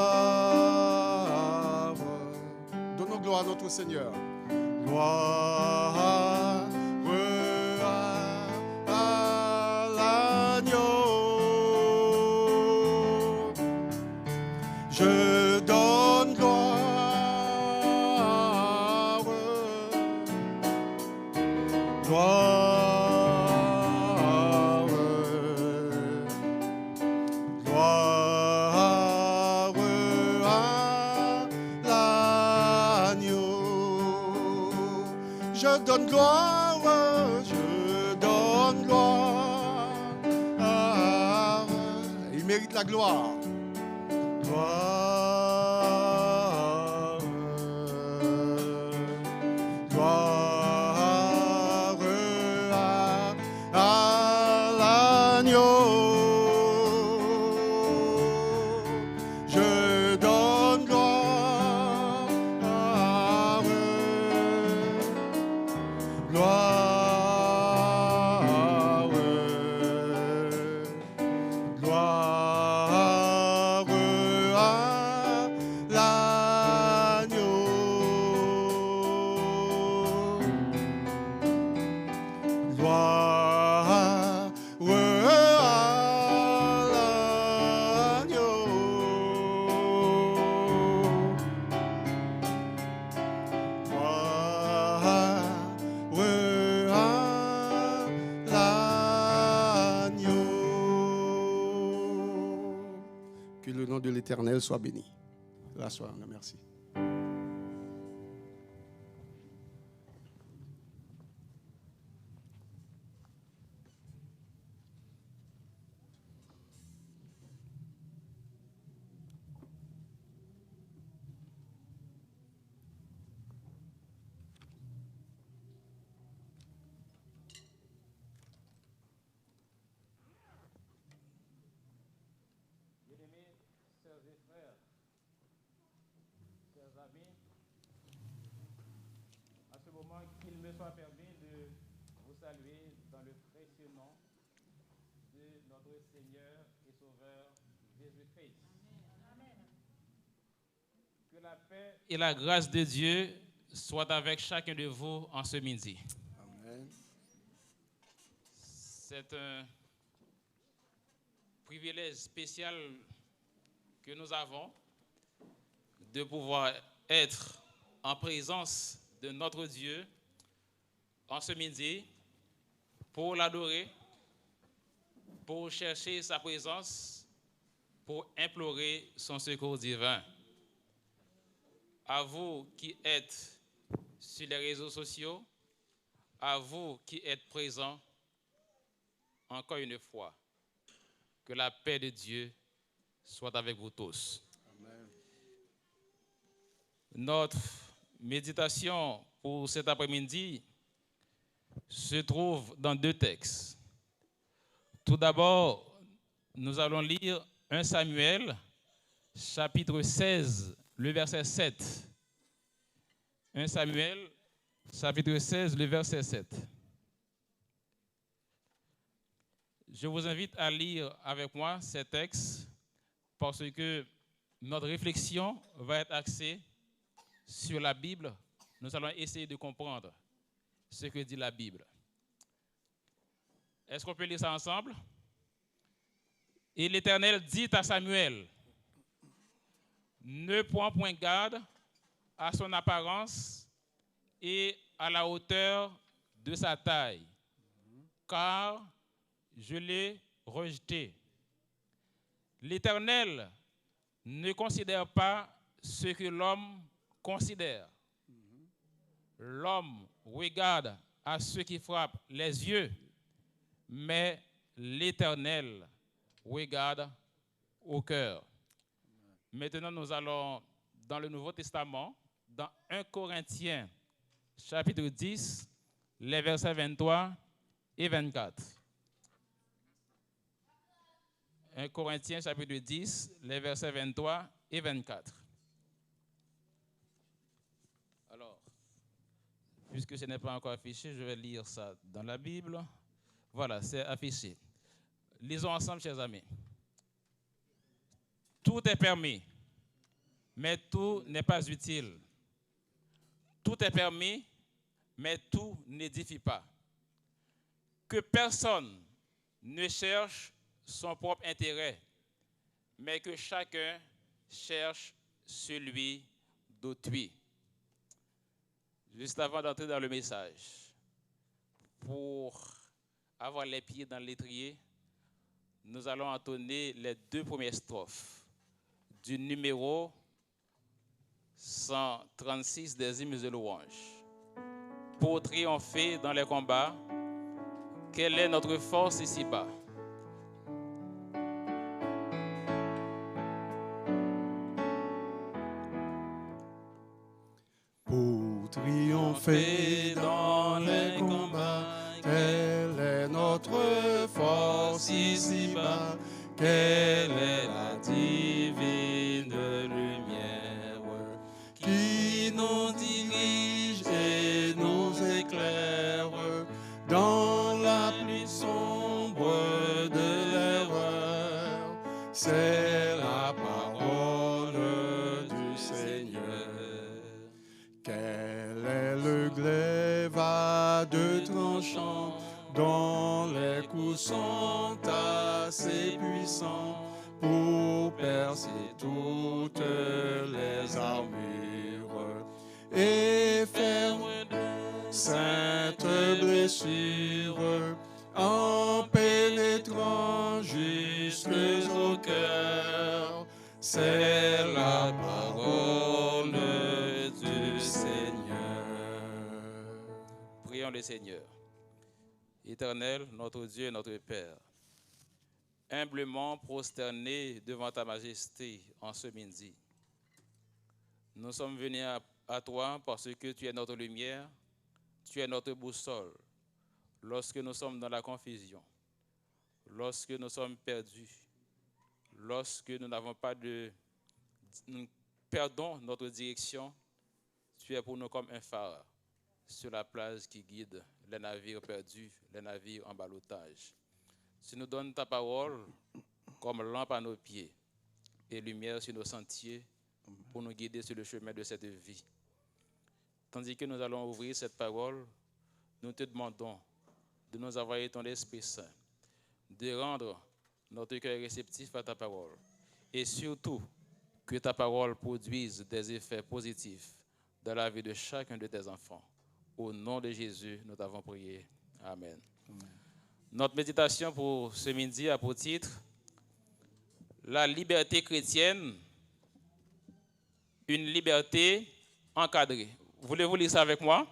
Donnons gloire à notre Seigneur. Gloire à l'agneau. Je donne gloire. Gloire, gloire à l'agneau. Je donne gloire, je donne gloire. Il mérite la gloire. Gloire, gloire. Que le nom de l'Éternel soit béni. La soirée, merci. Qu'il me soit permis de vous saluer dans le précieux nom de notre Seigneur et Sauveur Jésus-Christ. Que la paix et la grâce de Dieu soient avec chacun de vous en ce midi. Amen. C'est un privilège spécial que nous avons de pouvoir être en présence de notre Dieu en ce midi pour l'adorer, pour chercher sa présence, pour implorer son secours divin. À vous qui êtes sur les réseaux sociaux, à vous qui êtes présents, encore une fois, que la paix de Dieu soit avec vous tous. Amen. Notre méditation pour cet après-midi se trouve dans deux textes. Tout d'abord, nous allons lire 1 Samuel, chapitre 16, le verset 7. 1 Samuel, chapitre 16, le verset 7. Je vous invite à lire avec moi ces textes parce que notre réflexion va être axée sur la Bible. Nous allons essayer de comprendre ce que dit la Bible. Est-ce qu'on peut lire ça ensemble? Et l'Éternel dit à Samuel, ne prends point garde à son apparence et à la hauteur de sa taille, car je l'ai rejeté. L'Éternel ne considère pas ce que l'homme considère. L'homme regarde à ceux qui frappent les yeux, mais l'Éternel regarde au cœur. Maintenant, nous allons dans le Nouveau Testament, dans 1 Corinthiens, chapitre 10, les versets 23 et 24. 1 Corinthiens, chapitre 10, les versets 23 et 24. Alors, puisque ce n'est pas encore affiché, je vais lire ça dans la Bible. Voilà, c'est affiché. Lisons ensemble, chers amis. Tout est permis, mais tout n'est pas utile. Tout est permis, mais tout n'édifie pas. Que personne ne cherche son propre intérêt, mais que chacun cherche celui d'autrui. Juste avant d'entrer dans le message, pour avoir les pieds dans l'étrier, nous allons entonner les 2 premières strophes du numéro 136 des hymnes de louange. Pour triompher dans les combats, quelle est notre force ici-bas? Pour triompher dans les combats, quelle est notre force ici-bas? Quelle est la divine lumière qui nous dirige et nous éclaire dans la pluie sombre de l'erreur? C'est la parole du Seigneur. Quel est le glaive à 2 tranchants dont les coups sont assez puissants pour percer toutes les armures et faire de saintes blessures en pénétrant jusque au cœur? C'est la parole du Seigneur. Prions le Seigneur. Éternel, notre Dieu et notre Père, humblement prosternés devant ta majesté en ce midi, nous sommes venus à toi parce que tu es notre lumière, tu es notre boussole. Lorsque nous sommes dans la confusion, lorsque nous sommes perdus, lorsque nous n'avons pas nous perdons notre direction, tu es pour nous comme un phare sur la plage qui guide les navires perdus, les navires en ballottage. Tu nous donnes ta parole comme lampe à nos pieds et lumière sur nos sentiers pour nous guider sur le chemin de cette vie. Tandis que nous allons ouvrir cette parole, nous te demandons de nous envoyer ton Esprit Saint, de rendre notre cœur réceptif à ta parole et surtout que ta parole produise des effets positifs dans la vie de chacun de tes enfants. Au nom de Jésus, nous t'avons prié. Amen. Amen. Notre méditation pour ce midi a pour titre « La liberté chrétienne, une liberté encadrée ». Voulez-vous lire ça avec moi?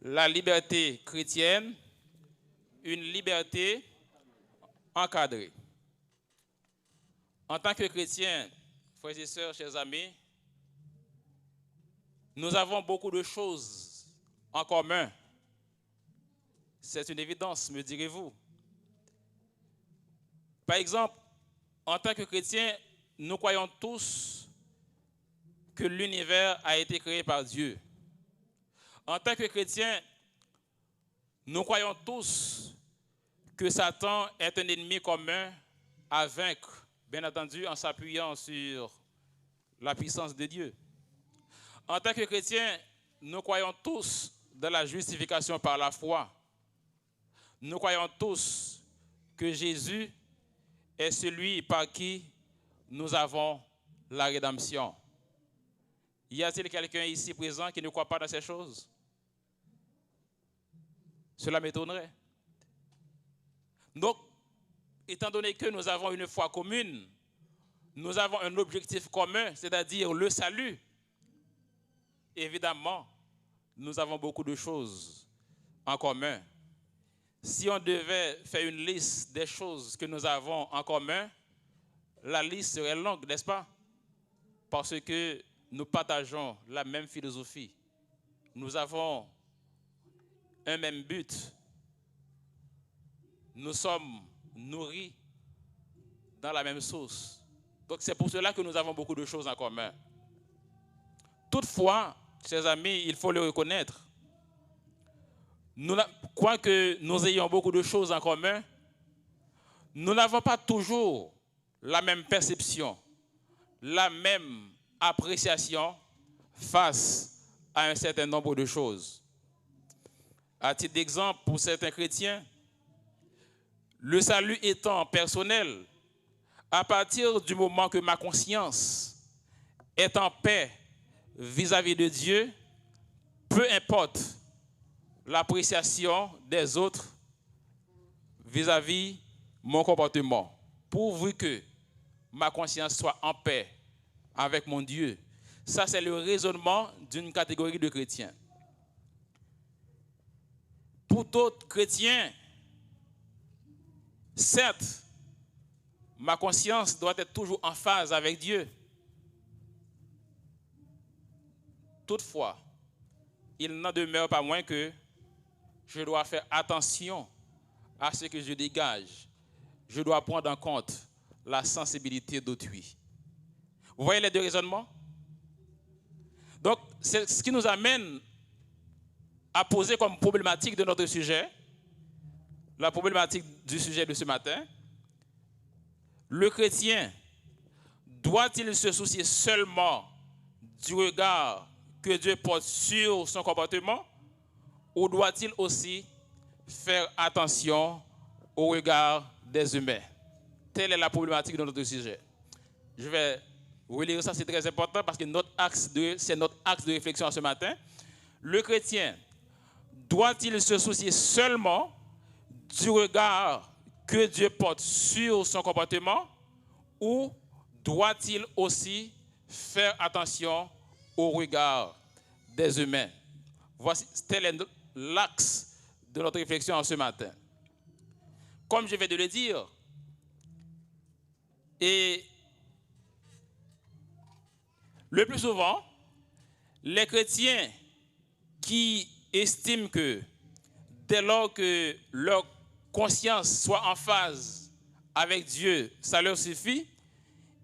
La liberté chrétienne, une liberté encadrée. En tant que chrétiens, frères et sœurs, chers amis, nous avons beaucoup de choses en commun. C'est une évidence, me direz-vous. Par exemple, en tant que chrétiens, nous croyons tous que l'univers a été créé par Dieu. En tant que chrétiens, nous croyons tous que Satan est un ennemi commun à vaincre, bien entendu en s'appuyant sur la puissance de Dieu. En tant que chrétiens, nous croyons tous dans la justification par la foi. Nous croyons tous que Jésus est celui par qui nous avons la rédemption. Y a-t-il quelqu'un ici présent qui ne croit pas dans ces choses? Cela m'étonnerait. Donc, étant donné que nous avons une foi commune, nous avons un objectif commun, c'est-à-dire le salut. Évidemment, nous avons beaucoup de choses en commun. Si on devait faire une liste des choses que nous avons en commun, la liste serait longue, n'est-ce pas? parce que nous partageons la même philosophie. Nous avons un même but. Nous sommes nourris dans la même sauce. Donc c'est pour cela que nous avons beaucoup de choses en commun. Toutefois, chers amis, il faut le reconnaître. Quoique nous ayons beaucoup de choses en commun, nous n'avons pas toujours la même perception, la même appréciation face à un certain nombre de choses. À titre d'exemple, pour certains chrétiens, le salut étant personnel, à partir du moment que ma conscience est en paix vis-à-vis de Dieu, peu importe l'appréciation des autres vis-à-vis mon comportement, pourvu que ma conscience soit en paix avec mon Dieu. Ça, c'est le raisonnement d'une catégorie de chrétiens. Pour d'autres chrétiens, certes, ma conscience doit être toujours en phase avec Dieu. Toutefois, il n'en demeure pas moins que je dois faire attention à ce que je dégage. Je dois prendre en compte la sensibilité d'autrui. Vous voyez les deux raisonnements? Donc, c'est ce qui nous amène à poser comme problématique de notre sujet, la problématique du sujet de ce matin. Le chrétien doit-il se soucier seulement du regard que Dieu porte sur son comportement, ou doit-il aussi faire attention au regard des humains? Telle est la problématique de notre sujet. Je vais relire ça, c'est très important parce que c'est notre axe de réflexion ce matin. Le chrétien doit-il se soucier seulement du regard que Dieu porte sur son comportement, ou doit-il aussi faire attention au regard des humains? Voici, tel est l'axe de notre réflexion ce matin. Comme je viens de le dire, et le plus souvent, les chrétiens qui estiment que dès lors que leur conscience soit en phase avec Dieu, ça leur suffit,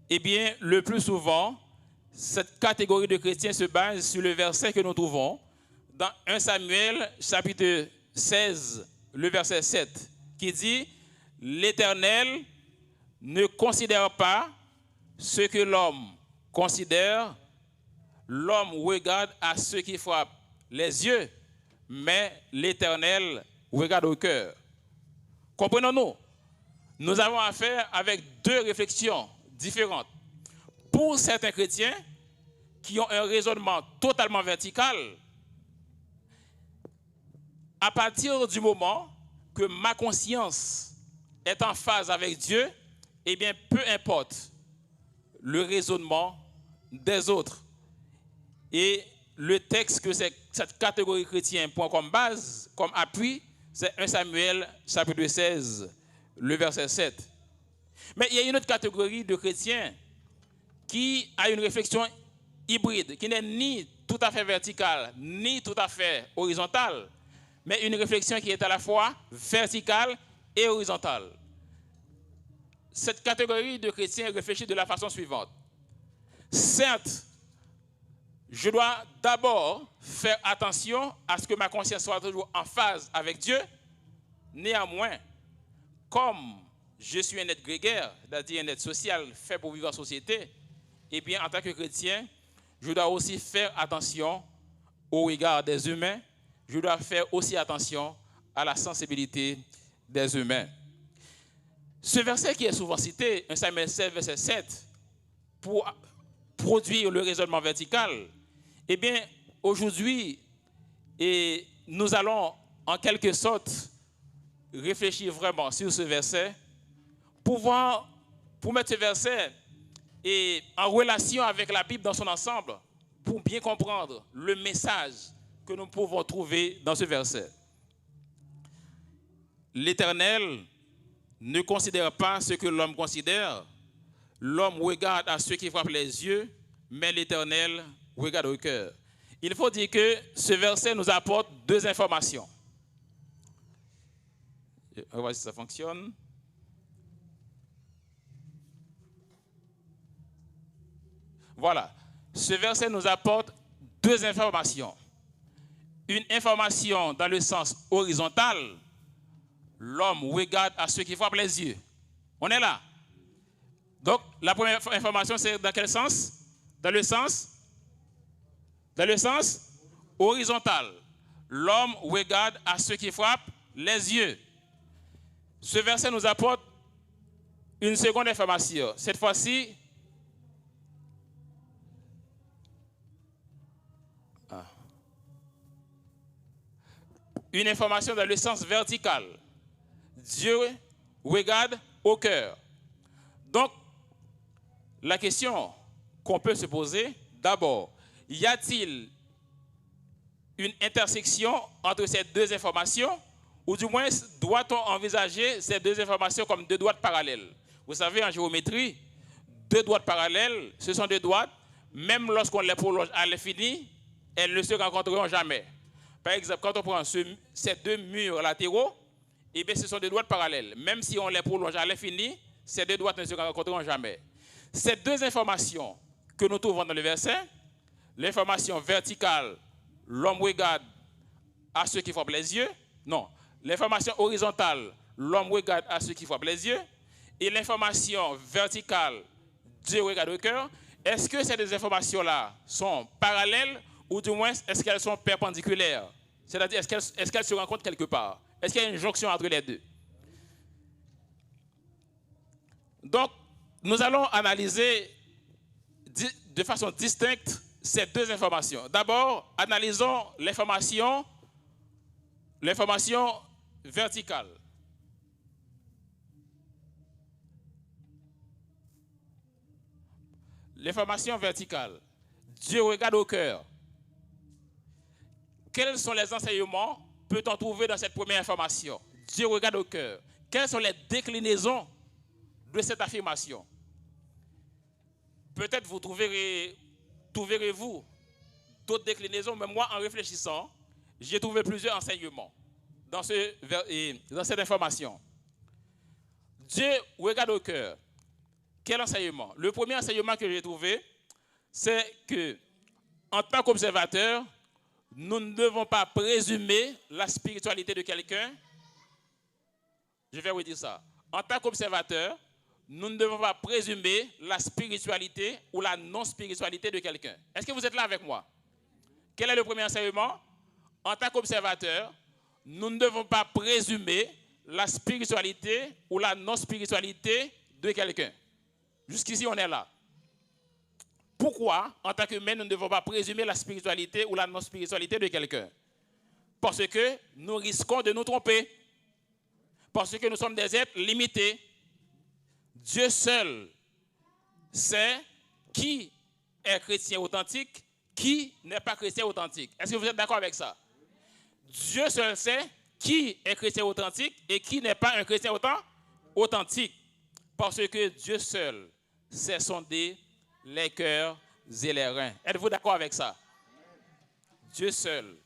eh bien, le plus souvent, cette catégorie de chrétiens se base sur le verset que nous trouvons dans 1 Samuel, chapitre 16, le verset 7, qui dit « L'Éternel ne considère pas ce que l'homme considère, l'homme regarde à ce qui frappe les yeux, mais l'Éternel regarde au cœur. » Comprenons-nous, nous avons affaire avec deux réflexions différentes. Pour certains chrétiens qui ont un raisonnement totalement vertical, à partir du moment que ma conscience est en phase avec Dieu, eh bien, peu importe le raisonnement des autres. Et le texte que cette catégorie chrétienne prend comme base, comme appui, c'est 1 Samuel, chapitre 16, le verset 7. Mais il y a une autre catégorie de chrétiens qui a une réflexion hybride, qui n'est ni tout à fait verticale, ni tout à fait horizontale, mais une réflexion qui est à la fois verticale et horizontale. Cette catégorie de chrétiens réfléchit de la façon suivante. Certes, je dois d'abord faire attention à ce que ma conscience soit toujours en phase avec Dieu. Néanmoins, comme je suis un être grégaire, c'est-à-dire un être social fait pour vivre en société, eh bien, en tant que chrétien, je dois aussi faire attention au regard des humains. Je dois faire aussi attention à la sensibilité des humains. Ce verset qui est souvent cité, 1 Samuel 16, verset 7, pour produire le raisonnement vertical, eh bien, aujourd'hui, nous allons en quelque sorte réfléchir vraiment sur ce verset pour mettre ce verset en relation avec la Bible dans son ensemble, pour bien comprendre le message que nous pouvons trouver dans ce verset. L'Éternel ne considère pas ce que l'homme considère. L'homme regarde à ce qui frappe les yeux, mais l'Éternel regarde au cœur. Il faut dire que ce verset nous apporte deux informations. On va voir si ça fonctionne. Voilà. Ce verset nous apporte deux informations. Une information dans le sens horizontal. L'homme regarde à ceux qui frappent les yeux. On est là. Donc, la première information, c'est dans quel sens? Dans le sens horizontal. L'homme regarde à ceux qui frappent les yeux. Ce verset nous apporte une seconde information. Cette fois-ci, une information dans le sens vertical. Dieu regarde au cœur. Donc, la question qu'on peut se poser, d'abord, y a-t-il une intersection entre ces deux informations, ou du moins, doit-on envisager ces deux informations comme deux droites parallèles? Vous savez, en géométrie, deux droites parallèles, ce sont deux droites, même lorsqu'on les prolonge à l'infini, elles ne se rencontreront jamais. Par exemple, quand on prend ces deux murs latéraux, eh bien, ce sont des droites parallèles. Même si on les prolonge à l'infini, ces deux droites ne se rencontreront jamais. Ces deux informations que nous trouvons dans le verset, l'information verticale, l'homme regarde à ceux qui frappent les yeux. Non, l'information horizontale, l'homme regarde à ceux qui frappent les yeux. Et l'information verticale, Dieu regarde au cœur. Est-ce que ces deux informations-là sont parallèles ou du moins est-ce qu'elles sont perpendiculaires? C'est-à-dire, est-ce qu'elles se rencontrent quelque part? Est-ce qu'il y a une jonction entre les deux? Donc, nous allons analyser de façon distincte ces deux informations. D'abord, analysons l'information verticale. L'information verticale. Dieu regarde au cœur. Quels sont les enseignements peut-on trouver dans cette première information? Dieu regarde au cœur. Quelles sont les déclinaisons de cette affirmation? Peut-être vous trouverez-vous d'autres déclinaisons, mais moi, en réfléchissant, j'ai trouvé plusieurs enseignements dans cette information. Dieu regarde au cœur. Quel enseignement? Le premier enseignement que j'ai trouvé, c'est que, en tant qu'observateur, nous ne devons pas présumer la spiritualité de quelqu'un. Je vais vous dire ça. En tant qu'observateur, nous ne devons pas présumer la spiritualité ou la non-spiritualité de quelqu'un. Est-ce que vous êtes là avec moi? Quel est le premier enseignement? En tant qu'observateur, nous ne devons pas présumer la spiritualité ou la non-spiritualité de quelqu'un. Jusqu'ici, on est là. Pourquoi, en tant qu'humain, nous ne devons pas présumer la spiritualité ou la non-spiritualité de quelqu'un? Parce que nous risquons de nous tromper. Parce que nous sommes des êtres limités. Dieu seul sait qui est chrétien authentique, qui n'est pas chrétien authentique. Est-ce que vous êtes d'accord avec ça? Dieu seul sait qui est chrétien authentique et qui n'est pas un chrétien authentique. Parce que Dieu seul sait sonder les cœurs et les reins. Êtes-vous d'accord avec ça? Dieu seul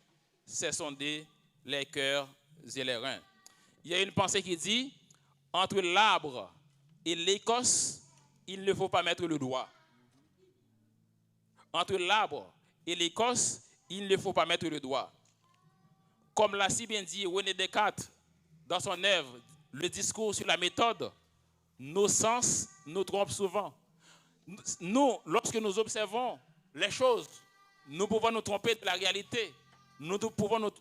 sait sonder les cœurs et les reins. Il y a une pensée qui dit, entre l'arbre et l'écorce, il ne faut pas mettre le doigt. Entre l'arbre et l'écorce, il ne faut pas mettre le doigt. Comme l'a si bien dit René Descartes dans son œuvre, le discours sur la méthode, nos sens nous trompent souvent. Nous, lorsque nous observons les choses, nous pouvons nous tromper de la réalité. Nous pouvons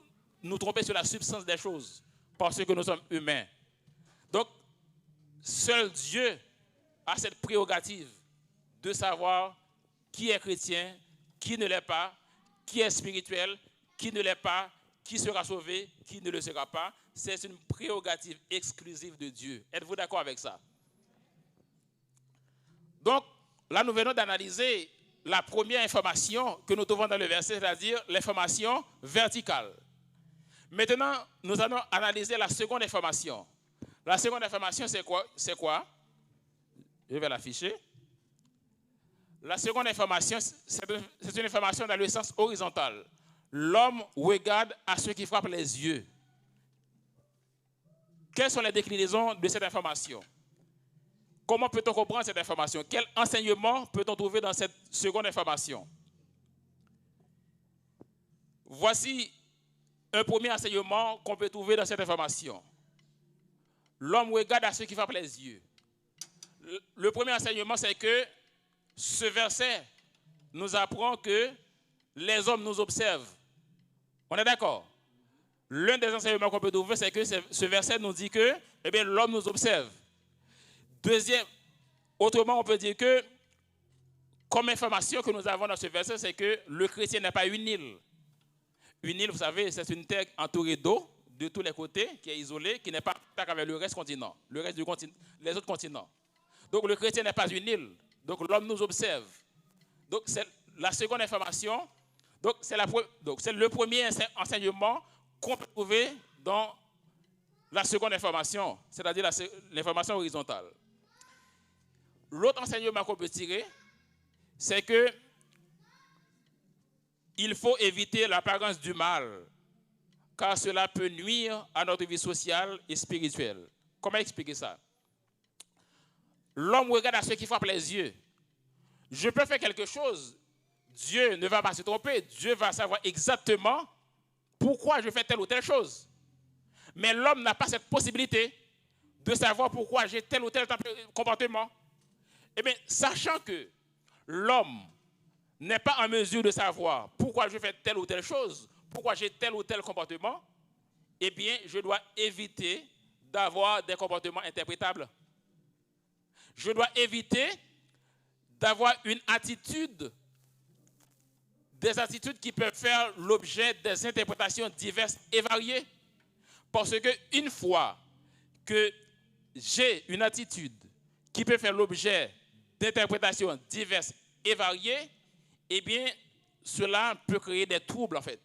nous tromper sur la substance des choses parce que nous sommes humains. Donc, seul Dieu a cette prérogative de savoir qui est chrétien, qui ne l'est pas, qui est spirituel, qui ne l'est pas, qui sera sauvé, qui ne le sera pas. C'est une prérogative exclusive de Dieu. Êtes-vous d'accord avec ça? Donc, là, nous venons d'analyser la première information que nous trouvons dans le verset, c'est-à-dire l'information verticale. Maintenant, nous allons analyser la seconde information. La seconde information, c'est quoi? Je vais l'afficher. La seconde information, c'est une information dans le sens horizontal. L'homme regarde à ceux qui frappent les yeux. Quelles sont les déclinaisons de cette information? Comment peut-on comprendre cette information? Quel enseignement peut-on trouver dans cette seconde information? Voici un premier enseignement qu'on peut trouver dans cette information. L'homme regarde à ceux qui frappent les yeux. Le premier enseignement, c'est que ce verset nous apprend que les hommes nous observent. On est d'accord? L'un des enseignements qu'on peut trouver, c'est que ce verset nous dit que l'homme nous observe. Deuxième, autrement, on peut dire que, comme information que nous avons dans ce verset, c'est que le chrétien n'est pas une île. Une île, vous savez, c'est une terre entourée d'eau de tous les côtés, qui est isolée, qui n'est pas en contact avec le reste continent, les autres continents. Donc le chrétien n'est pas une île. Donc l'homme nous observe. Donc c'est la seconde information. Donc c'est le premier enseignement qu'on peut trouver dans la seconde information, c'est-à-dire l'information horizontale. L'autre enseignement qu'on peut tirer, c'est que il faut éviter l'apparence du mal, car cela peut nuire à notre vie sociale et spirituelle. Comment expliquer ça? L'homme regarde à ceux qui frappent les yeux. Je peux faire quelque chose. Dieu ne va pas se tromper. Dieu va savoir exactement pourquoi je fais telle ou telle chose. Mais l'homme n'a pas cette possibilité de savoir pourquoi j'ai tel ou tel comportement. Eh bien, sachant que l'homme n'est pas en mesure de savoir pourquoi je fais telle ou telle chose, pourquoi j'ai tel ou tel comportement, eh bien, je dois éviter d'avoir des comportements interprétables. Je dois éviter d'avoir une attitude, des attitudes qui peuvent faire l'objet des interprétations diverses et variées. Parce qu'une fois que j'ai une attitude qui peut faire l'objet d'interprétations diverses et variées, eh bien, cela peut créer des troubles, en fait.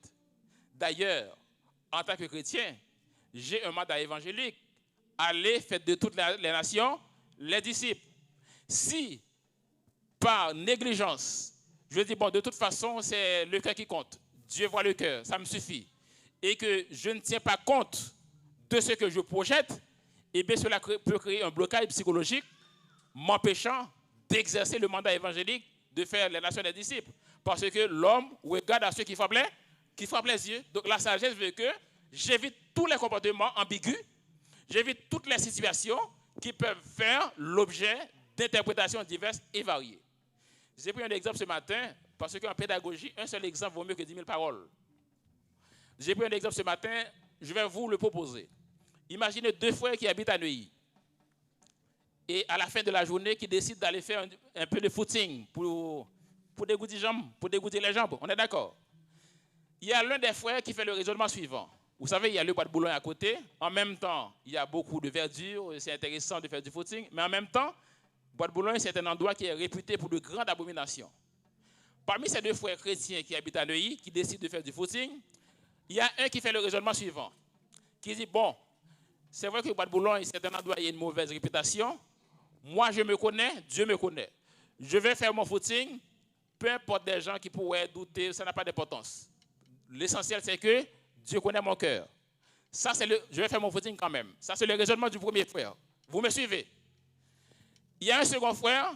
D'ailleurs, en tant que chrétien, j'ai un mandat évangélique. Allez, faites de toutes les nations les disciples. Si, par négligence, je dis, bon, de toute façon, c'est le cœur qui compte. Dieu voit le cœur, ça me suffit. Et que je ne tiens pas compte de ce que je projette, eh bien, cela peut créer un blocage psychologique m'empêchant d'exercer le mandat évangélique de faire les nations des disciples. Parce que l'homme regarde à ceux qui frappent les yeux. Donc la sagesse veut que j'évite tous les comportements ambigus, j'évite toutes les situations qui peuvent faire l'objet d'interprétations diverses et variées. J'ai pris un exemple ce matin, parce qu'en pédagogie, un seul exemple vaut mieux que 10 000 paroles. J'ai pris un exemple ce matin, je vais vous le proposer. Imaginez deux frères qui habitent à Neuilly. Et à la fin de la journée, qui décident d'aller faire un peu de footing pour dégoûter les jambes. On est d'accord? Il y a l'un des frères qui fait le raisonnement suivant. Vous savez, il y a le bois de Boulogne à côté. En même temps, il y a beaucoup de verdure. C'est intéressant de faire du footing. Mais en même temps, Bois de Boulogne, c'est un endroit qui est réputé pour de grandes abominations. Parmi ces deux frères chrétiens qui habitent à Neuilly, qui décident de faire du footing, il y a un qui fait le raisonnement suivant. Qui dit, bon, c'est vrai que Bois de Boulogne, c'est un endroit qui a une mauvaise réputation. Moi, je me connais, Dieu me connaît. Je vais faire mon footing, peu importe des gens qui pourraient douter, ça n'a pas d'importance. L'essentiel, c'est que Dieu connaît mon cœur. Ça, je vais faire mon footing quand même. Ça, c'est le raisonnement du premier frère. Vous me suivez? Il y a un second frère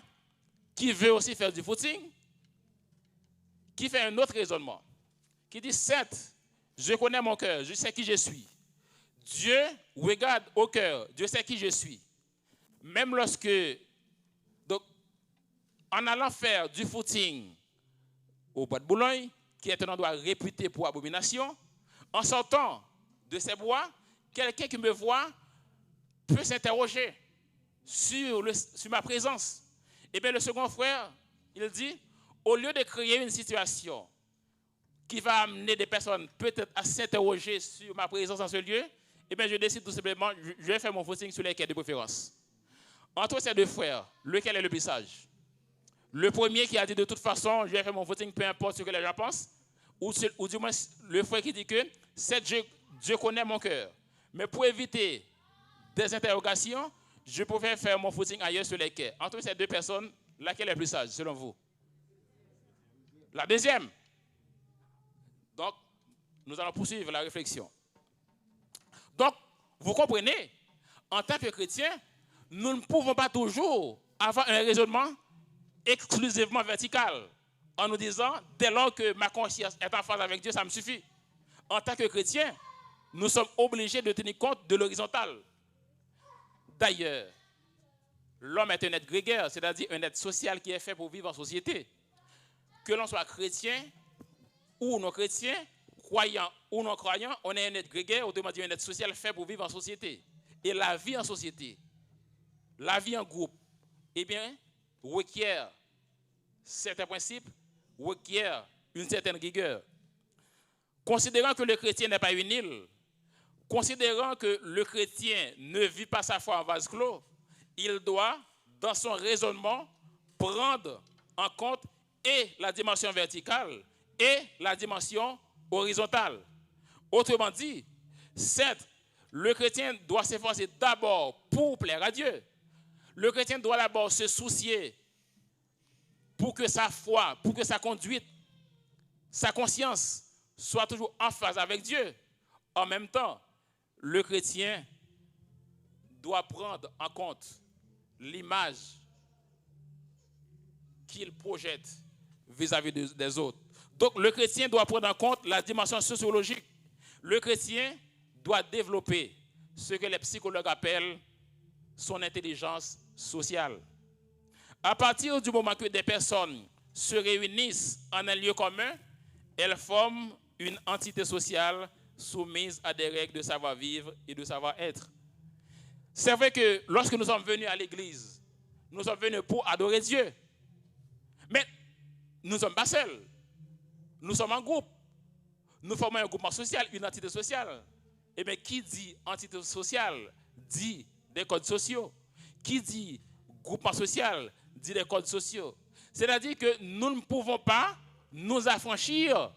qui veut aussi faire du footing, qui fait un autre raisonnement, qui dit, certes, je connais mon cœur, je sais qui je suis. Dieu regarde au cœur, Dieu sait qui je suis. Même lorsque, donc, en allant faire du footing au Bois de Boulogne, qui est un endroit réputé pour abomination, en sortant de ces bois, quelqu'un qui me voit peut s'interroger sur ma présence. Et bien le second frère, il dit, au lieu de créer une situation qui va amener des personnes peut-être à s'interroger sur ma présence dans ce lieu, eh bien je décide tout simplement, je vais faire mon footing sur les quais de préférence. Entre ces deux frères, lequel est le plus sage? Le premier qui a dit de toute façon, je vais faire mon footing, peu importe ce que les gens pensent, ou du moins le frère qui dit que Dieu connaît mon cœur. Mais pour éviter des interrogations, je pouvais faire mon footing ailleurs sur les quais. Entre ces deux personnes, laquelle est plus sage, selon vous? La deuxième. Donc, nous allons poursuivre la réflexion. Donc, vous comprenez, en tant que chrétiens, nous ne pouvons pas toujours avoir un raisonnement exclusivement vertical, en nous disant, dès lors que ma conscience est en phase avec Dieu, ça me suffit. En tant que chrétiens, nous sommes obligés de tenir compte de l'horizontal. D'ailleurs, l'homme est un être grégaire, c'est-à-dire un être social qui est fait pour vivre en société. Que l'on soit chrétien ou non chrétien, croyant ou non croyant, on est un être grégaire, autrement dit un être social fait pour vivre en société. Et la vie en société, la vie en groupe, eh bien, requiert certains principes, requiert une certaine rigueur. Considérant que le chrétien n'est pas une île, considérant que le chrétien ne vit pas sa foi en vase clos, il doit, dans son raisonnement, prendre en compte et la dimension verticale et la dimension horizontale. Autrement dit, certes, le chrétien doit s'efforcer d'abord pour plaire à Dieu. Le chrétien doit d'abord se soucier pour que sa foi, pour que sa conduite, sa conscience soit toujours en phase avec Dieu. En même temps, le chrétien doit prendre en compte l'image qu'il projette vis-à-vis des autres. Donc, le chrétien doit prendre en compte la dimension sociologique. Le chrétien doit développer ce que les psychologues appellent son intelligence sociale. À partir du moment que des personnes se réunissent en un lieu commun, elles forment une entité sociale soumise à des règles de savoir-vivre et de savoir-être. C'est vrai que lorsque nous sommes venus à l'église, nous sommes venus pour adorer Dieu. Mais nous ne sommes pas seuls. Nous sommes en groupe. Nous formons un groupement social, une entité sociale. Et bien, qui dit entité sociale dit des codes sociaux. Qui dit groupement social dit des codes sociaux. C'est-à-dire que nous ne pouvons pas nous affranchir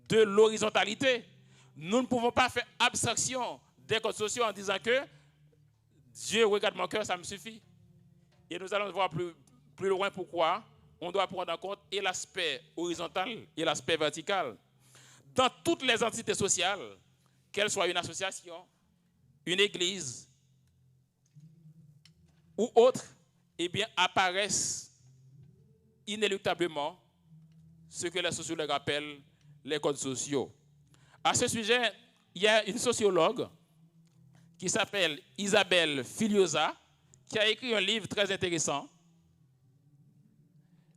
de l'horizontalité. Nous ne pouvons pas faire abstraction des codes sociaux en disant que Dieu regarde mon cœur, ça me suffit. Et nous allons voir plus loin pourquoi on doit prendre en compte et l'aspect horizontal et l'aspect vertical. Dans toutes les entités sociales, qu'elles soient une association, une église ou autre, eh bien, apparaissent inéluctablement ce que les sociologues appellent les codes sociaux. À ce sujet, il y a une sociologue qui s'appelle Isabelle Filiosa, qui a écrit un livre très intéressant.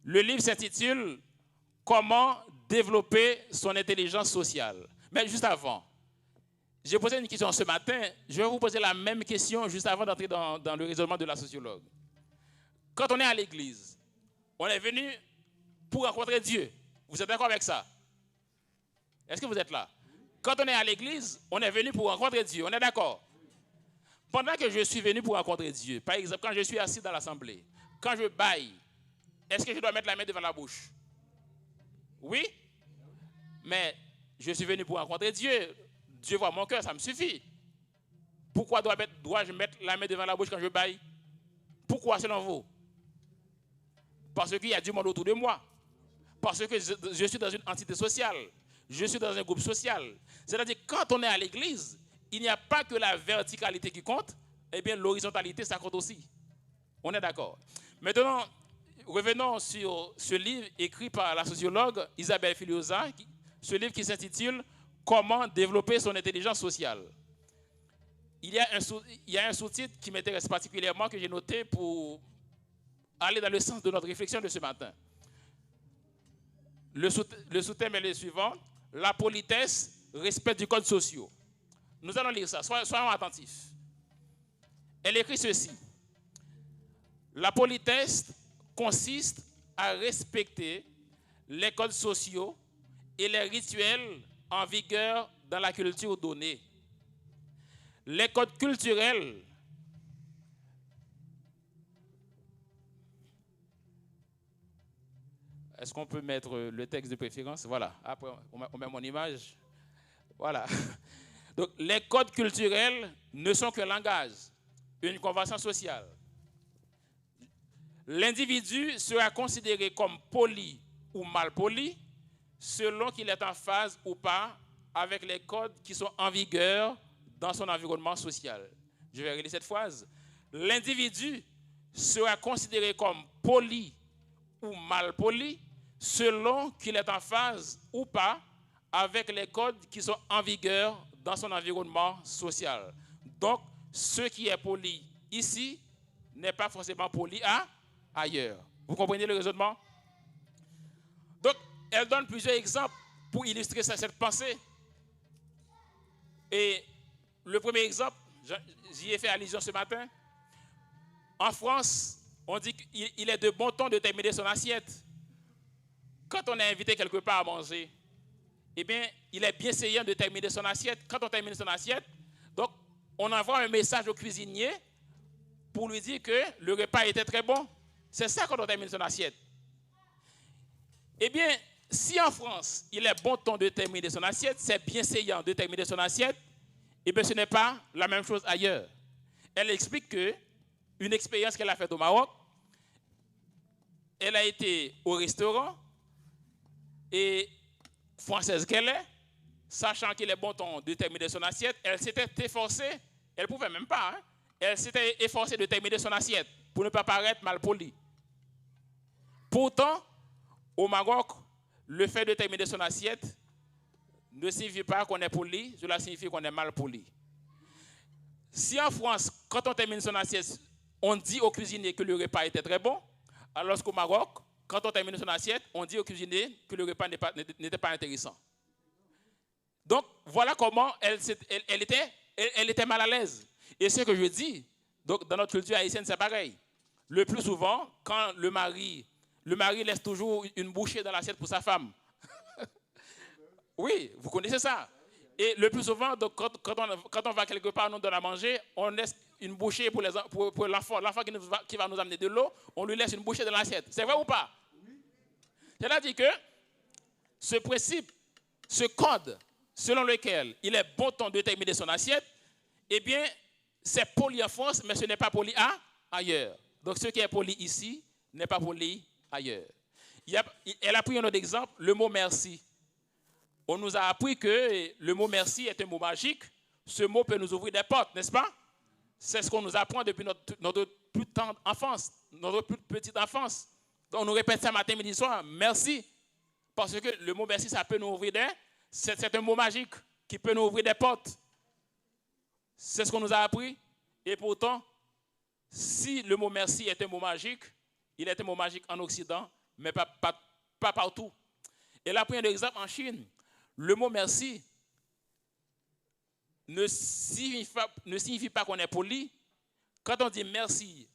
Le livre s'intitule « Comment développer son intelligence sociale ». Mais juste avant, j'ai posé une question ce matin. Je vais vous poser la même question juste avant d'entrer dans le raisonnement de la sociologue. Quand on est à l'église, on est venu pour rencontrer Dieu. Vous êtes d'accord avec ça? Est-ce que vous êtes là? Quand on est à l'église, on est venu pour rencontrer Dieu. On est d'accord? Pendant que je suis venu pour rencontrer Dieu, par exemple, quand je suis assis dans l'assemblée, quand je baille, est-ce que je dois mettre la main devant la bouche? Oui? Mais je suis venu pour rencontrer Dieu. Dieu voit mon cœur, ça me suffit. Pourquoi dois-je mettre la main devant la bouche quand je baille? Pourquoi selon vous? Parce qu'il y a du monde autour de moi. Parce que je suis dans une entité sociale. Je suis dans un groupe social. C'est-à-dire quand on est à l'église, il n'y a pas que la verticalité qui compte, eh bien l'horizontalité, ça compte aussi. On est d'accord. Maintenant, revenons sur ce livre écrit par la sociologue Isabelle Filiosa, ce livre qui s'intitule « Comment développer son intelligence sociale ». Il y a un sous-titre qui m'intéresse particulièrement, que j'ai noté pour aller dans le sens de notre réflexion de ce matin. Le sous-thème est le suivant: la politesse, respect du code social. Nous allons lire ça, soyons attentifs. Elle écrit ceci: la politesse consiste à respecter les codes sociaux et les rituels en vigueur dans la culture donnée. Les codes culturels est-ce qu'on peut mettre le texte de préférence? Voilà, après on met mon image. Voilà. Donc les codes culturels ne sont qu'un langage, une convention sociale. L'individu sera considéré comme poli ou mal poli, selon qu'il est en phase ou pas avec les codes qui sont en vigueur dans son environnement social. Je vais relire cette phrase. L'individu sera considéré comme poli ou mal poli selon qu'il est en phase ou pas avec les codes qui sont en vigueur dans son environnement social. Donc, ce qui est poli ici n'est pas forcément poli ailleurs. Vous comprenez le raisonnement? Donc, elle donne plusieurs exemples pour illustrer cette pensée. Et le premier exemple, j'y ai fait allusion ce matin. En France, on dit qu'il est de bon ton de terminer son assiette. Quand on est invité quelque part à manger, eh bien, il est bien séant de terminer son assiette. Quand on termine son assiette, donc, on envoie un message au cuisinier pour lui dire que le repas était très bon. C'est ça quand on termine son assiette. Eh bien, si en France, il est bon ton de terminer son assiette, c'est bien séant de terminer son assiette, eh bien, ce n'est pas la même chose ailleurs. Elle explique que une expérience qu'elle a faite au Maroc, elle a été au restaurant et française qu'elle est, sachant qu'il est bon ton de terminer son assiette, elle s'était efforcée, elle ne pouvait même pas, hein, elle s'était efforcée de terminer son assiette pour ne pas paraître mal polie. Pourtant, au Maroc, le fait de terminer son assiette ne signifie pas qu'on est poli, cela signifie qu'on est mal poli. Si en France, quand on termine son assiette, on dit au cuisinier que le repas était très bon, alors qu'au Maroc, quand on termine son assiette, on dit au cuisinier que le repas n'était pas intéressant. Donc, voilà comment elle était mal à l'aise. Et ce que je dis, donc, dans notre culture haïtienne, c'est pareil. Le plus souvent, quand le mari laisse toujours une bouchée dans l'assiette pour sa femme. Oui, vous connaissez ça. Et le plus souvent, donc, quand on va quelque part, nous donne à manger, on laisse une bouchée pour l'enfant. L'enfant qui va nous amener de l'eau, on lui laisse une bouchée dans l'assiette. C'est vrai ou pas? C'est-à-dire que ce principe, ce code selon lequel il est bon ton de terminer son assiette, eh bien, c'est poli en France, mais ce n'est pas poli ailleurs. Donc, ce qui est poli ici n'est pas poli ailleurs. Elle a pris un autre exemple, le mot merci. On nous a appris que le mot merci est un mot magique. Ce mot peut nous ouvrir des portes, n'est-ce pas? C'est ce qu'on nous apprend depuis notre plus tendre enfance, notre plus petite enfance. Donc, on nous répète ça matin, midi, soir, merci. Parce que le mot merci, ça peut nous ouvrir des... C'est un mot magique qui peut nous ouvrir des portes. C'est ce qu'on nous a appris. Et pourtant, si le mot merci est un mot magique, il est un mot magique en Occident, mais pas partout. Et là, prenons l'exemple en Chine. Le mot merci ne signifie pas qu'on est poli. Quand on dit merci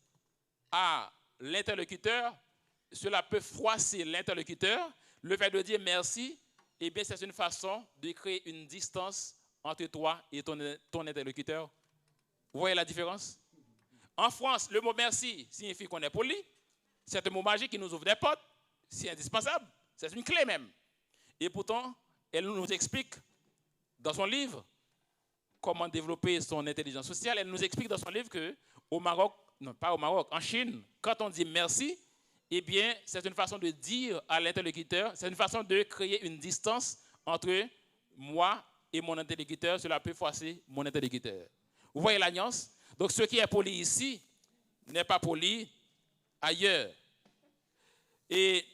à l'interlocuteur, cela peut froisser l'interlocuteur. Le fait de dire merci, eh bien, c'est une façon de créer une distance entre toi et ton interlocuteur. Vous voyez la différence? En France, le mot merci signifie qu'on est poli. C'est un mot magique qui nous ouvre des portes. C'est indispensable. C'est une clé même. Et pourtant, elle nous explique dans son livre comment développer son intelligence sociale. Elle nous explique dans son livre qu'au Maroc, non pas au Maroc, en Chine, quand on dit merci, eh bien, c'est une façon de dire à l'interlocuteur, c'est une façon de créer une distance entre moi et mon interlocuteur. Cela peut froisser mon interlocuteur. Vous voyez la nuance? Donc, ce qui est poli ici n'est pas poli ailleurs. Et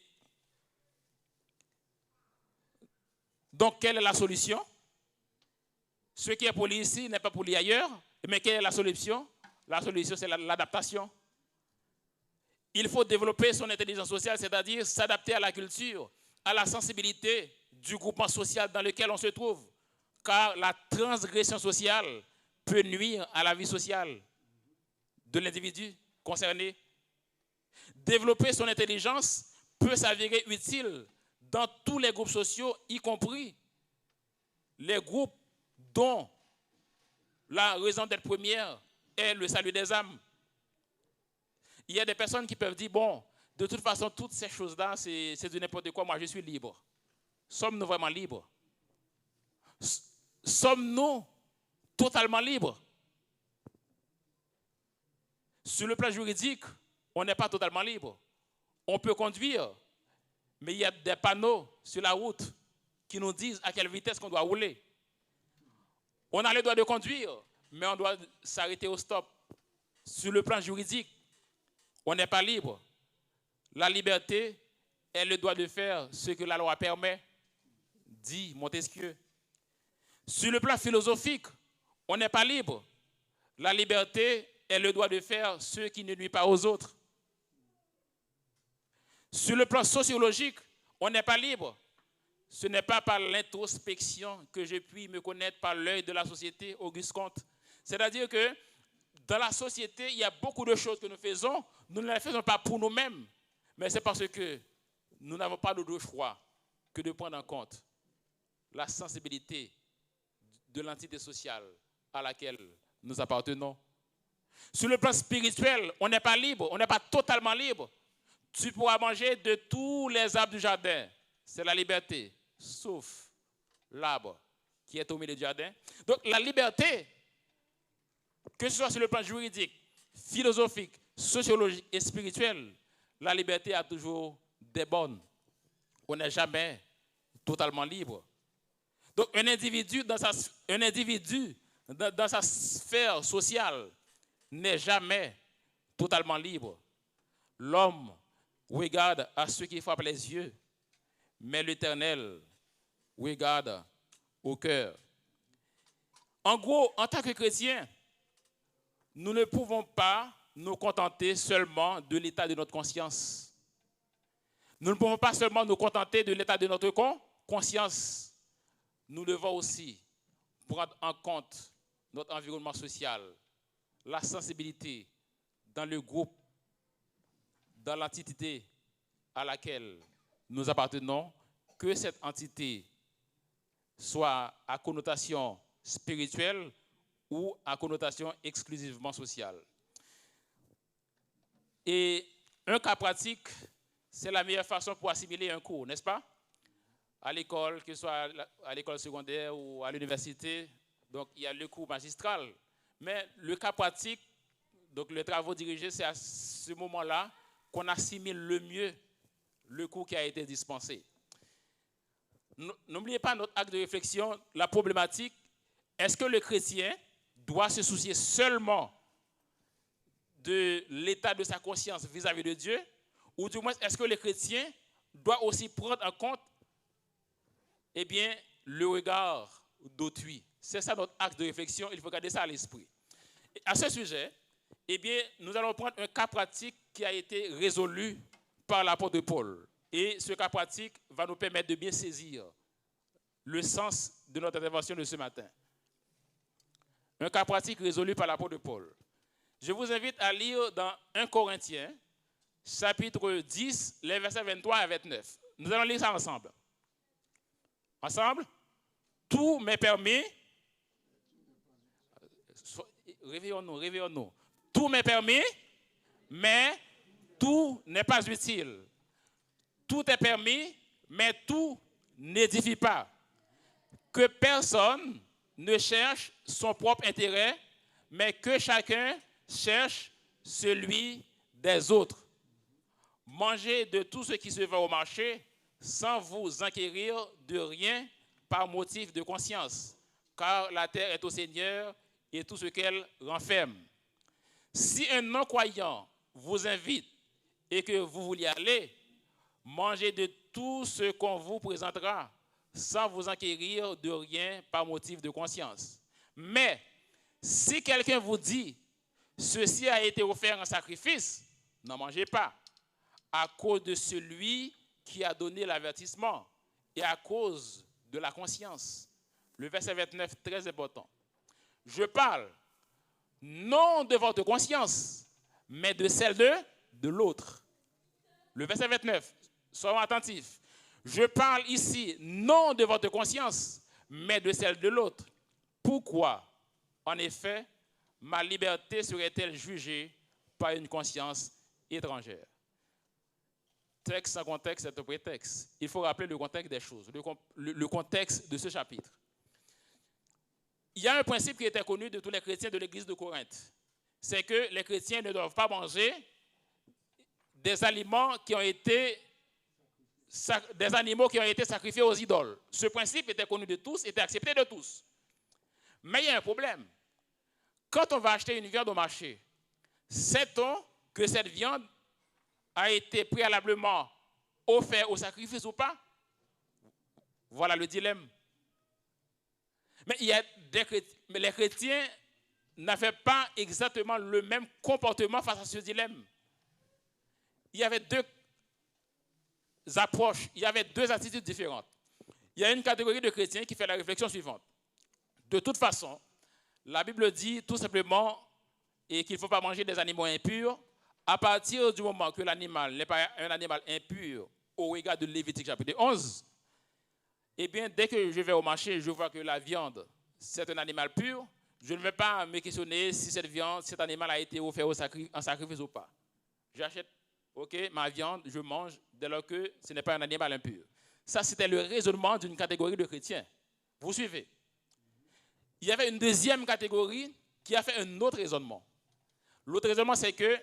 donc, quelle est la solution? Ce qui est poli ici n'est pas poli ailleurs, mais quelle est la solution? La solution, c'est l'adaptation. Il faut développer son intelligence sociale, c'est-à-dire s'adapter à la culture, à la sensibilité du groupement social dans lequel on se trouve. Car la transgression sociale peut nuire à la vie sociale de l'individu concerné. Développer son intelligence peut s'avérer utile dans tous les groupes sociaux, y compris les groupes dont la raison d'être première est le salut des âmes. Il y a des personnes qui peuvent dire, bon, de toute façon, toutes ces choses-là, c'est de n'importe quoi, moi je suis libre. Sommes-nous vraiment libres? Sommes-nous totalement libres? Sur le plan juridique, on n'est pas totalement libre. On peut conduire, Mais il y a des panneaux sur la route qui nous disent à quelle vitesse qu'on doit rouler. On a le droit de conduire, mais on doit s'arrêter au stop. Sur le plan juridique, on n'est pas libre. La liberté est le droit de faire ce que la loi permet, dit Montesquieu. Sur le plan philosophique, on n'est pas libre. La liberté est le droit de faire ce qui ne nuit pas aux autres. Sur le plan sociologique, on n'est pas libre. Ce n'est pas par l'introspection que je puis me connaître par l'œil de la société, Auguste Comte. C'est-à-dire que dans la société, il y a beaucoup de choses que nous faisons. Nous ne les faisons pas pour nous-mêmes, mais c'est parce que nous n'avons pas d'autre choix que de prendre en compte la sensibilité de l'entité sociale à laquelle nous appartenons. Sur le plan spirituel, on n'est pas libre, on n'est pas totalement libre. Tu pourras manger de tous les arbres du jardin. C'est la liberté, sauf l'arbre qui est au milieu du jardin. Donc la liberté, que ce soit sur le plan juridique, philosophique, sociologique et spirituel, la liberté a toujours des bornes. On n'est jamais totalement libre. Donc un individu dans sa sphère sociale n'est jamais totalement libre. L'homme regarde à ceux qui frappent les yeux, mais l'Éternel regarde au cœur. En gros, en tant que chrétiens, nous ne pouvons pas nous contenter seulement de l'état de notre conscience. Nous ne pouvons pas seulement nous contenter de l'état de notre conscience. Nous devons aussi prendre en compte notre environnement social, la sensibilité dans le groupe, dans l'entité à laquelle nous appartenons, que cette entité soit à connotation spirituelle ou à connotation exclusivement sociale. Et un cas pratique, c'est la meilleure façon pour assimiler un cours, n'est-ce pas? À l'école, que ce soit à l'école secondaire ou à l'université, donc il y a le cours magistral. Mais le cas pratique, donc le travail dirigé, c'est à ce moment-là qu'on assimile le mieux le cours qui a été dispensé. N'oubliez pas notre acte de réflexion, la problématique, est-ce que le chrétien doit se soucier seulement de l'état de sa conscience vis-à-vis de Dieu, ou du moins est-ce que le chrétien doit aussi prendre en compte le regard d'autrui? C'est ça notre acte de réflexion, il faut garder ça à l'esprit. Et à ce sujet, nous allons prendre un cas pratique qui a été résolu par l'apôtre Paul. Et ce cas pratique va nous permettre de bien saisir le sens de notre intervention de ce matin. Un cas pratique résolu par l'apôtre Paul. Je vous invite à lire dans 1 Corinthiens, chapitre 10, les versets 23 à 29. Nous allons lire ça ensemble. Ensemble? Tout m'est permis. Réveillons-nous. Tout m'est permis, mais tout n'est pas utile. Tout est permis, mais tout n'édifie pas. Que personne ne cherche son propre intérêt, mais que chacun cherche celui des autres. Mangez de tout ce qui se vend au marché sans vous enquérir de rien par motif de conscience, car la terre est au Seigneur et tout ce qu'elle renferme. Si un non-croyant vous invite et que vous voulez aller, mangez de tout ce qu'on vous présentera sans vous enquérir de rien par motif de conscience. Mais si quelqu'un vous dit « Ceci a été offert en sacrifice », n'en mangez pas, à cause de celui qui a donné l'avertissement et à cause de la conscience. Le verset 29, très important. Je parle non de votre conscience, mais de celle de l'autre. Le verset 29, soyons attentifs. Je parle ici non de votre conscience, mais de celle de l'autre. Pourquoi, en effet, ma liberté serait-elle jugée par une conscience étrangère? Texte sans contexte, c'est un prétexte. Il faut rappeler le contexte des choses, le contexte de ce chapitre. Il y a un principe qui était connu de tous les chrétiens de l'église de Corinthe. C'est que les chrétiens ne doivent pas manger des aliments qui ont été des animaux qui ont été sacrifiés aux idoles. Ce principe était connu de tous, était accepté de tous. Mais il y a un problème. Quand on va acheter une viande au marché, sait-on que cette viande a été préalablement offerte au sacrifice ou pas? Voilà le dilemme. Mais les chrétiens n'avaient pas exactement le même comportement face à ce dilemme. Il y avait deux approches, il y avait deux attitudes différentes. Il y a une catégorie de chrétiens qui fait la réflexion suivante. De toute façon, la Bible dit tout simplement qu'il ne faut pas manger des animaux impurs à partir du moment que l'animal n'est pas un animal impur au regard de Lévitique chapitre 11. Eh bien, dès que je vais au marché, je vois que la viande, c'est un animal pur, je ne vais pas me questionner si cette viande, cet animal a été offert en sacrifice ou pas. J'achète, ma viande, je mange dès lors que ce n'est pas un animal impur. Ça, c'était le raisonnement d'une catégorie de chrétiens. Vous suivez? Il y avait une deuxième catégorie qui a fait un autre raisonnement. L'autre raisonnement, c'est que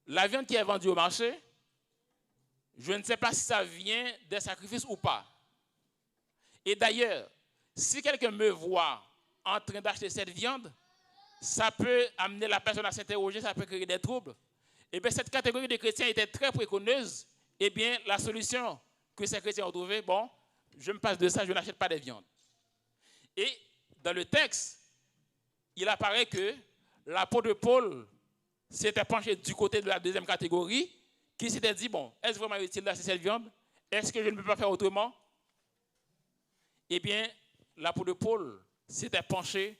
la viande qui est vendue au marché, je ne sais pas si ça vient des sacrifices ou pas. Et d'ailleurs, si quelqu'un me voit en train d'acheter cette viande, ça peut amener la personne à s'interroger, ça peut créer des troubles. Et bien, cette catégorie de chrétiens était très préconeuse. Eh bien, la solution que ces chrétiens ont trouvée, bon, je me passe de ça, je n'achète pas de viande. Et dans le texte, il apparaît que l'apôtre Paul s'était penché du côté de la deuxième catégorie, qui s'était dit, bon, est-ce vraiment utile d'acheter cette viande? Est-ce que je ne peux pas faire autrement? Eh bien, l'apôtre Paul s'était penché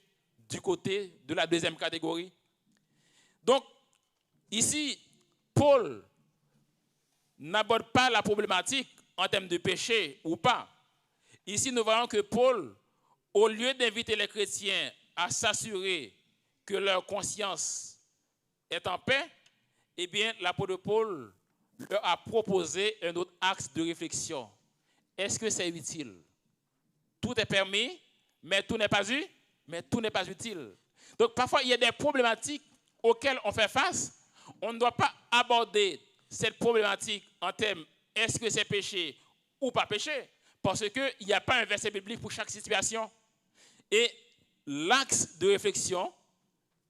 du côté de la deuxième catégorie. Donc, ici, Paul n'aborde pas la problématique en termes de péché ou pas. Ici, nous voyons que Paul, au lieu d'inviter les chrétiens à s'assurer que leur conscience est en paix, eh bien, l'apôtre Paul leur a proposé un autre axe de réflexion. Est-ce que c'est utile? Tout est permis, mais tout n'est pas utile. Donc, parfois, il y a des problématiques auxquelles on fait face. On ne doit pas aborder cette problématique en termes est-ce que c'est péché ou pas péché, parce qu'il n'y a pas un verset biblique pour chaque situation. Et l'axe de réflexion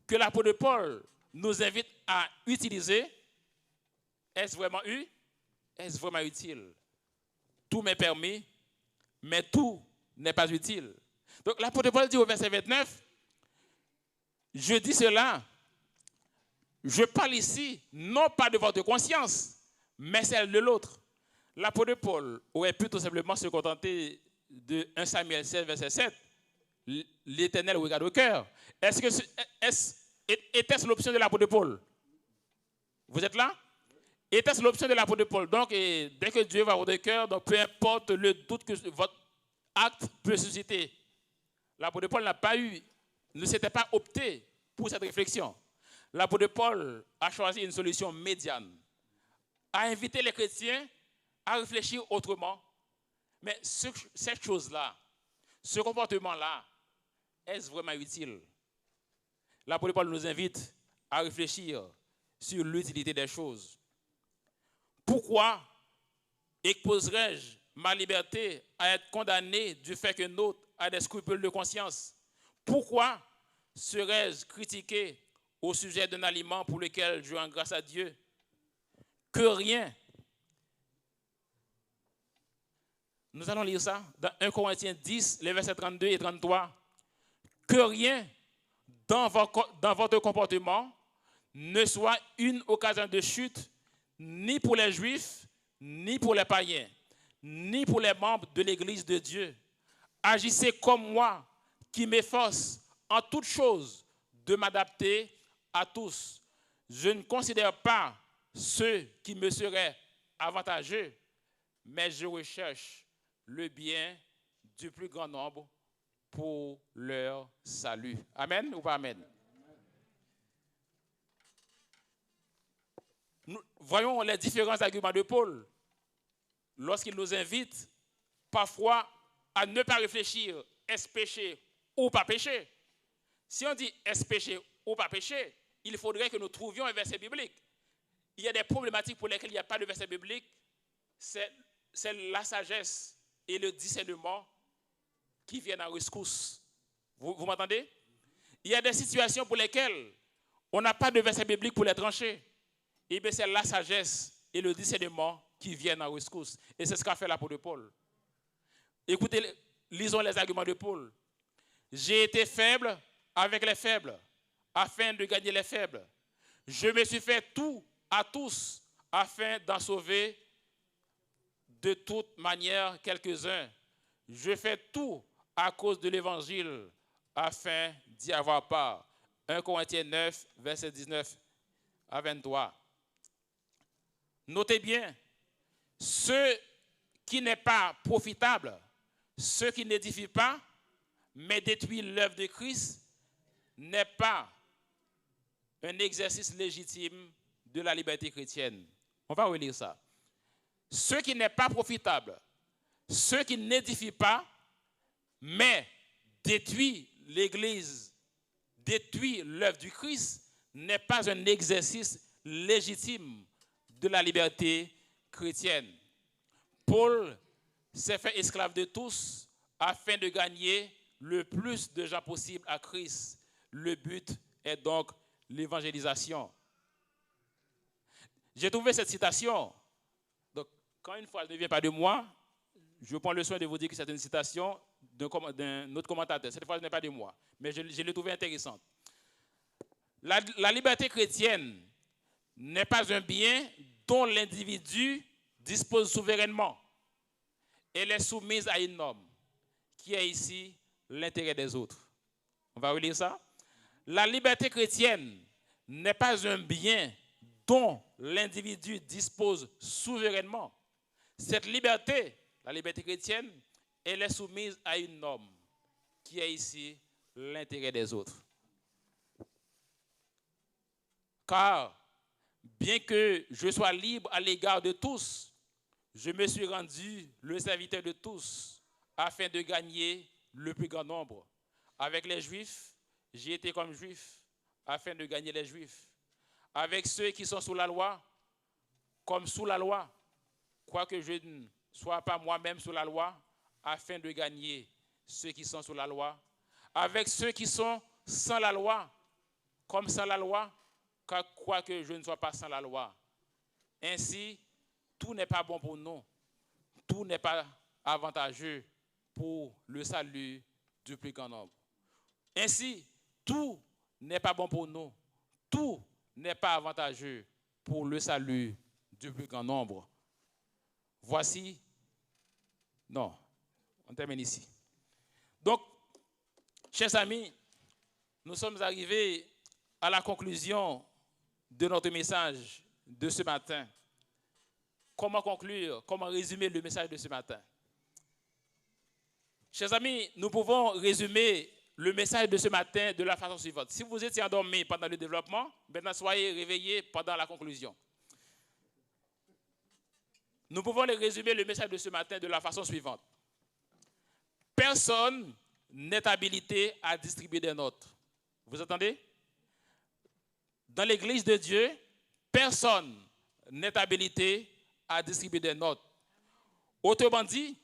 que l'apôtre Paul nous invite à utiliser, est-ce vraiment utile? Tout m'est permis, mais tout n'est pas utile. Donc l'apôtre Paul dit au verset 29, je dis cela, je parle ici, non pas de votre conscience, mais celle de l'autre. L'apôtre Paul aurait pu tout simplement se contenter de 1 Samuel 16, verset 7. L'Éternel regarde au cœur. Était-ce l'option de l'apôtre Paul? Vous êtes là? Était-ce l'option de l'apôtre Paul? Donc, dès que Dieu va à votre cœur, donc peu importe le doute que votre acte peut susciter. L'apôtre Paul ne s'était pas opté pour cette réflexion. L'apôtre Paul a choisi une solution médiane, a invité les chrétiens à réfléchir autrement. Mais cette chose-là, ce comportement-là, est-ce vraiment utile? L'apôtre Paul nous invite à réfléchir sur l'utilité des choses. Pourquoi exposerais-je ma liberté à être condamné du fait qu'un autre a des scrupules de conscience? Pourquoi serais-je critiqué au sujet d'un aliment pour lequel je rends grâce à Dieu? Que rien. Nous allons lire ça dans 1 Corinthiens 10, les versets 32 et 33. Que rien dans votre comportement ne soit une occasion de chute, ni pour les Juifs, ni pour les païens, ni pour les membres de l'Église de Dieu. Agissez comme moi, qui m'efforce en toutes choses de m'adapter à tous. Je ne considère pas ceux qui me seraient avantageux, mais je recherche le bien du plus grand nombre pour leur salut. Amen ou pas amen? Nous voyons les différents arguments de Paul lorsqu'il nous invite parfois à ne pas réfléchir est-ce péché ou pas péché. Si on dit est-ce péché ou pas péché, il faudrait que nous trouvions un verset biblique. Il y a des problématiques pour lesquelles il n'y a pas de verset biblique c'est la sagesse et le discernement qui viennent en rescousse. Vous m'entendez? Il y a des situations pour lesquelles on n'a pas de verset biblique pour les trancher. Et bien c'est la sagesse et le discernement qui viennent en rescousse. Et c'est ce qu'a fait l'apôtre Paul. Écoutez, lisons les arguments de Paul. J'ai été faible avec les faibles, afin de gagner les faibles. Je me suis fait tout à tous, afin d'en sauver de toute manière quelques-uns. Je fais tout à cause de l'évangile, afin d'y avoir part. 1 Corinthiens 9, verset 19 à 23. Notez bien, ce qui n'est pas profitable, ce qui n'édifie pas, mais détruit l'œuvre de Christ, n'est pas un exercice légitime de la liberté chrétienne. On va relire ça. Ce qui n'est pas profitable, ce qui n'édifie pas, mais détruit l'Église, détruit l'œuvre du Christ, n'est pas un exercice légitime de la liberté chrétienne. Paul s'est fait esclave de tous afin de gagner le plus de gens possible à Christ. Le but est donc l'évangélisation. J'ai trouvé cette citation. Donc, quand une fois elle ne vient pas de moi, je prends le soin de vous dire que c'est une citation d'un autre commentateur. Cette fois, elle n'est pas de moi, mais je l'ai trouvée intéressante. La liberté chrétienne n'est pas un bien dont l'individu dispose souverainement. Elle est soumise à une norme qui est ici l'intérêt des autres. On va relire ça. La liberté chrétienne n'est pas un bien dont l'individu dispose souverainement. Cette liberté, la liberté chrétienne, elle est soumise à une norme qui est ici l'intérêt des autres. Car, bien que je sois libre à l'égard de tous, je me suis rendu le serviteur de tous afin de gagner le plus grand nombre. Avec les Juifs, j'ai été comme Juif afin de gagner les Juifs. Avec ceux qui sont sous la loi, comme sous la loi, quoique je ne sois pas moi-même sous la loi, afin de gagner ceux qui sont sous la loi. Avec ceux qui sont sans la loi, comme sans la loi, quoique je ne sois pas sans la loi. Ainsi, tout n'est pas bon pour nous. Tout n'est pas avantageux pour le salut du plus grand nombre. Ainsi, tout n'est pas bon pour nous. Tout n'est pas avantageux pour le salut du plus grand nombre. Voici. Non, on termine ici. Donc, chers amis, nous sommes arrivés à la conclusion de notre message de ce matin. Comment conclure, comment résumer le message de ce matin? Chers amis, nous pouvons résumer le message de ce matin de la façon suivante. Si vous étiez endormi pendant le développement, maintenant soyez réveillés pendant la conclusion. Nous pouvons résumer le message de ce matin de la façon suivante. Personne n'est habilité à distribuer des notes. Vous entendez? Dans l'Église de Dieu, personne n'est habilité à distribuer des notes. Autrement dit,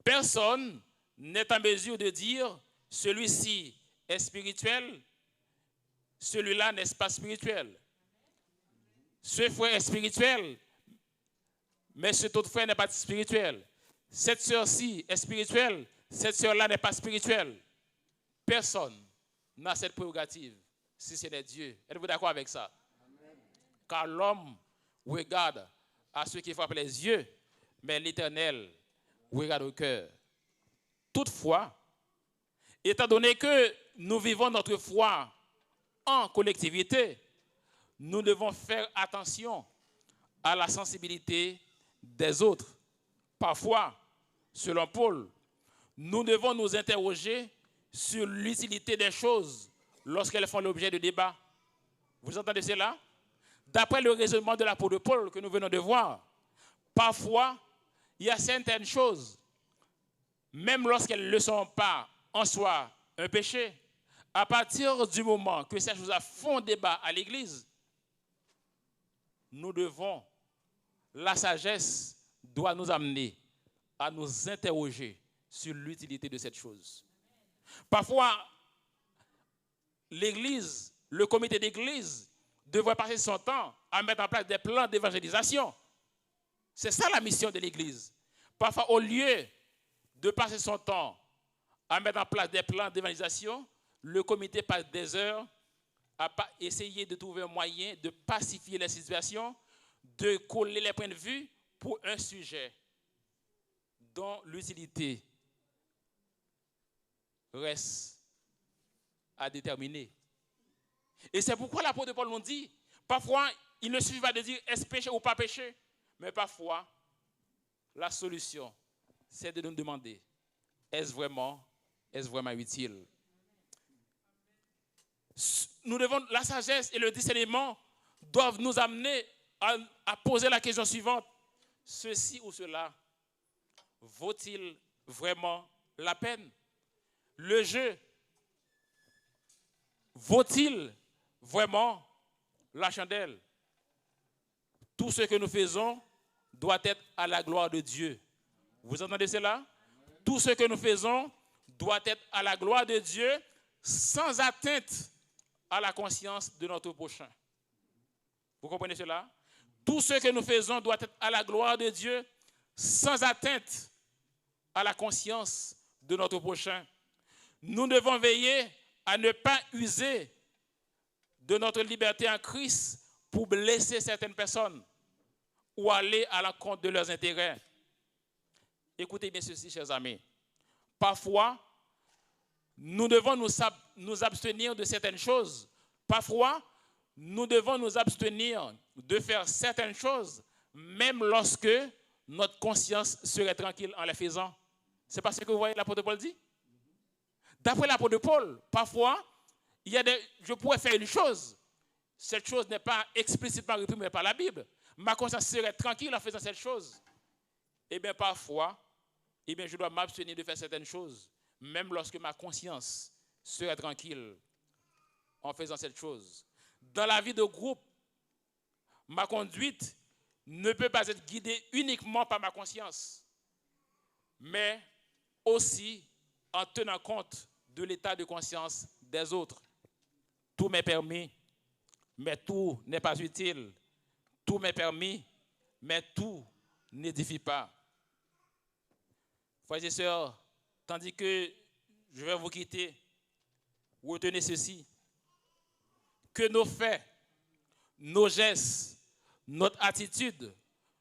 personne n'est en mesure de dire celui-ci est spirituel, celui-là n'est pas spirituel. Ce frère est spirituel, mais cet autre frère n'est pas spirituel. Cette sœur-ci est spirituelle, cette sœur-là n'est pas spirituelle. Personne n'a cette prérogative, si ce n'est Dieu. Êtes-vous d'accord avec ça? Amen. Car l'homme regarde à ceux qui frappent les yeux, mais l'Éternel regarde au cœur. Toutefois, étant donné que nous vivons notre foi en collectivité, nous devons faire attention à la sensibilité des autres. Parfois, selon Paul, nous devons nous interroger sur l'utilité des choses lorsqu'elles font l'objet de débats. Vous entendez cela? D'après le raisonnement de l'apôtre Paul que nous venons de voir, parfois, il y a certaines choses, même lorsqu'elles ne sont pas en soi un péché, à partir du moment que ces choses font débat à l'Église, nous devons la sagesse doit nous amener à nous interroger sur l'utilité de cette chose. Parfois, l'Église, le comité d'Église, devrait passer son temps à mettre en place des plans d'évangélisation. C'est ça la mission de l'Église. Parfois, au lieu de passer son temps à mettre en place des plans d'évangélisation, le comité passe des heures à essayer de trouver un moyen de pacifier la situation, de coller les points de vue pour un sujet dont l'utilité reste à déterminer. Et c'est pourquoi l'apôtre Paul nous dit, parfois, il ne suffit pas de dire est-ce péché ou pas péché, mais parfois, la solution, c'est de nous demander est-ce vraiment utile? La sagesse et le discernement doivent nous amener à poser la question suivante. Ceci ou cela, vaut-il vraiment la peine? Le jeu, vaut-il vraiment la chandelle? Tout ce que nous faisons doit être à la gloire de Dieu. Vous entendez cela? Tout ce que nous faisons doit être à la gloire de Dieu, sans atteinte à la conscience de notre prochain. Vous comprenez cela? Tout ce que nous faisons doit être à la gloire de Dieu, sans atteinte à la conscience de notre prochain. Nous devons veiller à ne pas user de notre liberté en Christ pour blesser certaines personnes ou aller à l'encontre de leurs intérêts. Écoutez bien ceci, chers amis. Parfois, nous devons nous abstenir de certaines choses. Parfois, nous devons nous abstenir de faire certaines choses, même lorsque notre conscience serait tranquille en les faisant. C'est pas ce que vous voyez l'apôtre Paul dit? D'après l'apôtre Paul, parfois, je pourrais faire une chose. Cette chose n'est pas explicitement réprimée par la Bible. Ma conscience serait tranquille en faisant cette chose. Eh bien, parfois, je dois m'abstenir de faire certaines choses, même lorsque ma conscience serait tranquille en faisant cette chose. Dans la vie de groupe, ma conduite ne peut pas être guidée uniquement par ma conscience, mais aussi en tenant compte de l'état de conscience des autres. Tout m'est permis, mais tout n'est pas utile. Tout m'est permis, mais tout n'édifie pas. Frères et sœurs, tandis que je vais vous quitter, retenez ceci. Que nos faits, nos gestes, notre attitude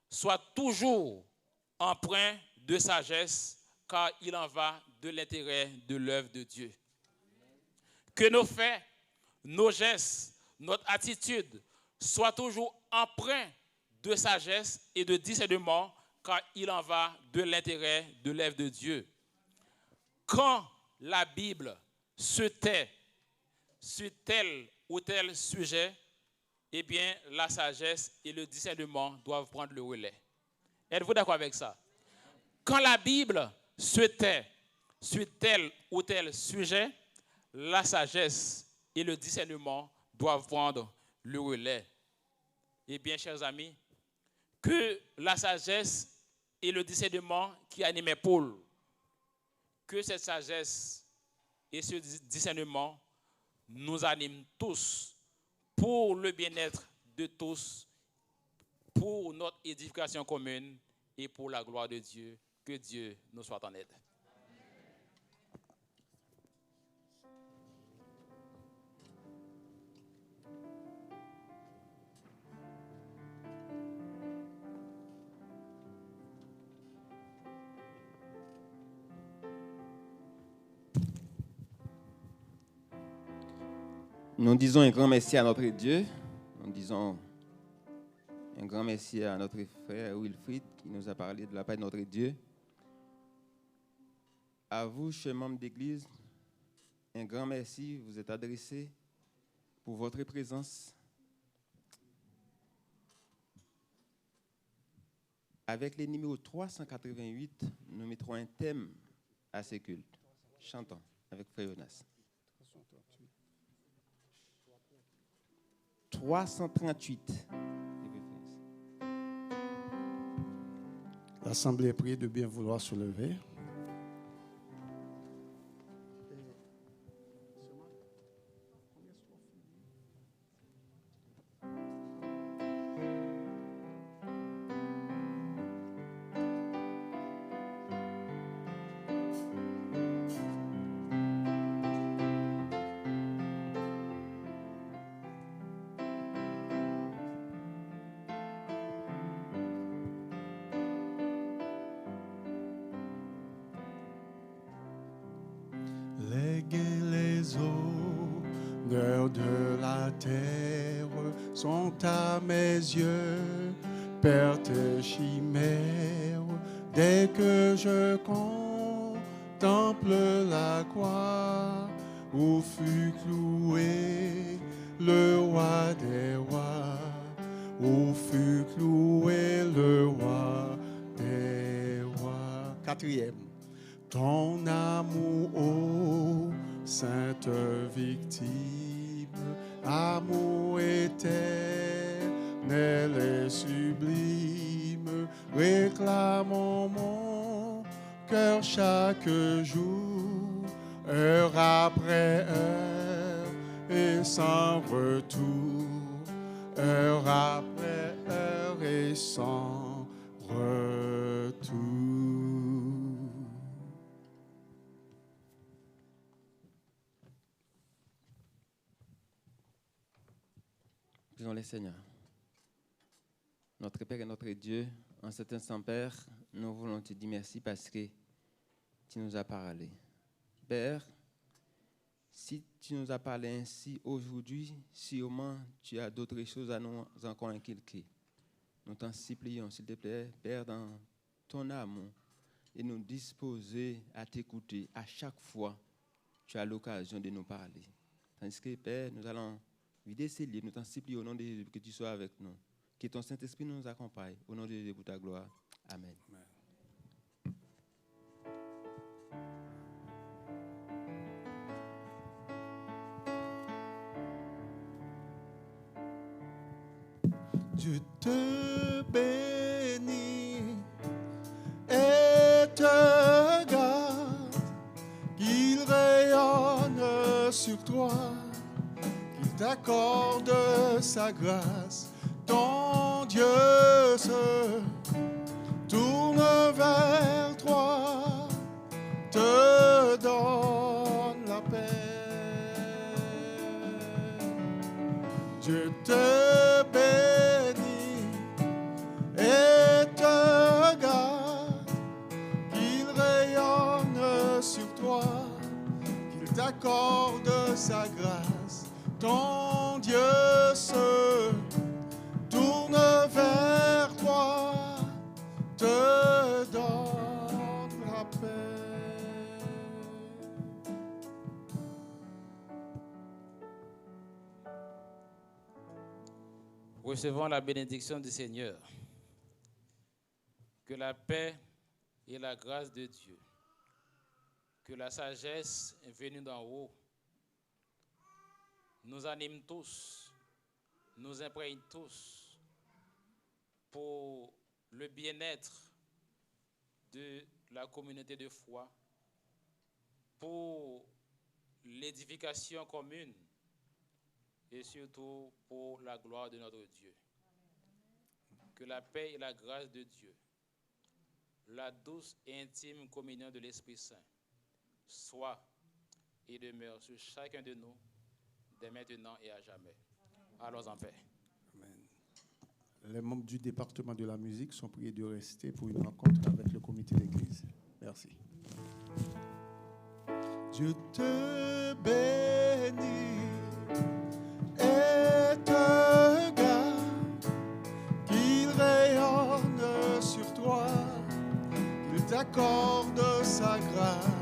soient toujours empreints de sagesse, car il en va de l'intérêt de l'œuvre de Dieu. Que nos faits, nos gestes, notre attitude soient toujours empreints de sagesse et de discernement, car il en va de l'intérêt de l'œuvre de Dieu. Quand la Bible se tait sur tel ou tel sujet, eh bien, la sagesse et le discernement doivent prendre le relais. Êtes-vous d'accord avec ça? Quand la Bible se tait sur tel ou tel sujet, la sagesse et le discernement doivent prendre le relais. Eh bien, chers amis, que la sagesse et le discernement qui animaient Paul, que cette sagesse et ce discernement nous animent tous pour le bien-être de tous, pour notre édification commune et pour la gloire de Dieu. Que Dieu nous soit en aide. Nous disons un grand merci à notre Dieu. Nous disons un grand merci à notre frère Wilfried qui nous a parlé de la part de notre Dieu. À vous, chers membres d'Église, un grand merci vous êtes adressé pour votre présence. Avec les numéros 388, nous mettrons un thème à ces cultes. Chantons avec Frère Jonas. 338. L'Assemblée est priée de bien vouloir se lever. Léguer les honneurs de la terre sont à mes yeux pertes chimères. Dès que je contemple la croix où fut cloué le roi des rois, où fut cloué le roi des rois. Quatrième. Ton amour, ô sainte victime, amour éternel et sublime, réclamons mon cœur chaque jour, heure après heure et sans retour, heure après heure et sans retour. Prions les Seigneurs. Notre Père et notre Dieu, en cet instant, Père, nous voulons te dire merci parce que tu nous as parlé. Père, si tu nous as parlé ainsi aujourd'hui, sûrement tu as d'autres choses à nous encore inculquer. Nous t'en supplions, s'il te plaît, Père, dans ton amour, et nous disposer à t'écouter à chaque fois que tu as l'occasion de nous parler. Tandis que, Père, nous allons vider ces lieux, nous t'en supplions au nom de Jésus que tu sois avec nous. Que ton Saint-Esprit nous accompagne. Au nom de Jésus pour ta gloire. Amen. Dieu te bénit et te garde, qu'il rayonne sur toi, qu'il t'accorde sa grâce. Ton Dieu se tourne vers toi, te donne la paix. Dieu te bénit et te garde, qu'il rayonne sur toi, qu'il t'accorde sa grâce. Ton Dieu se tourne vers toi, te donne la paix. Recevons la bénédiction du Seigneur. Que la paix et la grâce de Dieu, que la sagesse venue d'en haut, nous anime tous, nous imprègne tous pour le bien-être de la communauté de foi, pour l'édification commune et surtout pour la gloire de notre Dieu. Que la paix et la grâce de Dieu, la douce et intime communion de l'Esprit Saint soit et demeure sur chacun de nous dès maintenant et à jamais. Allons en paix. Amen. Les membres du département de la musique sont priés de rester pour une rencontre avec le comité d'église. Merci. Dieu te bénit et te garde, qu'il rayonne sur toi, qu'il t'accorde sa grâce.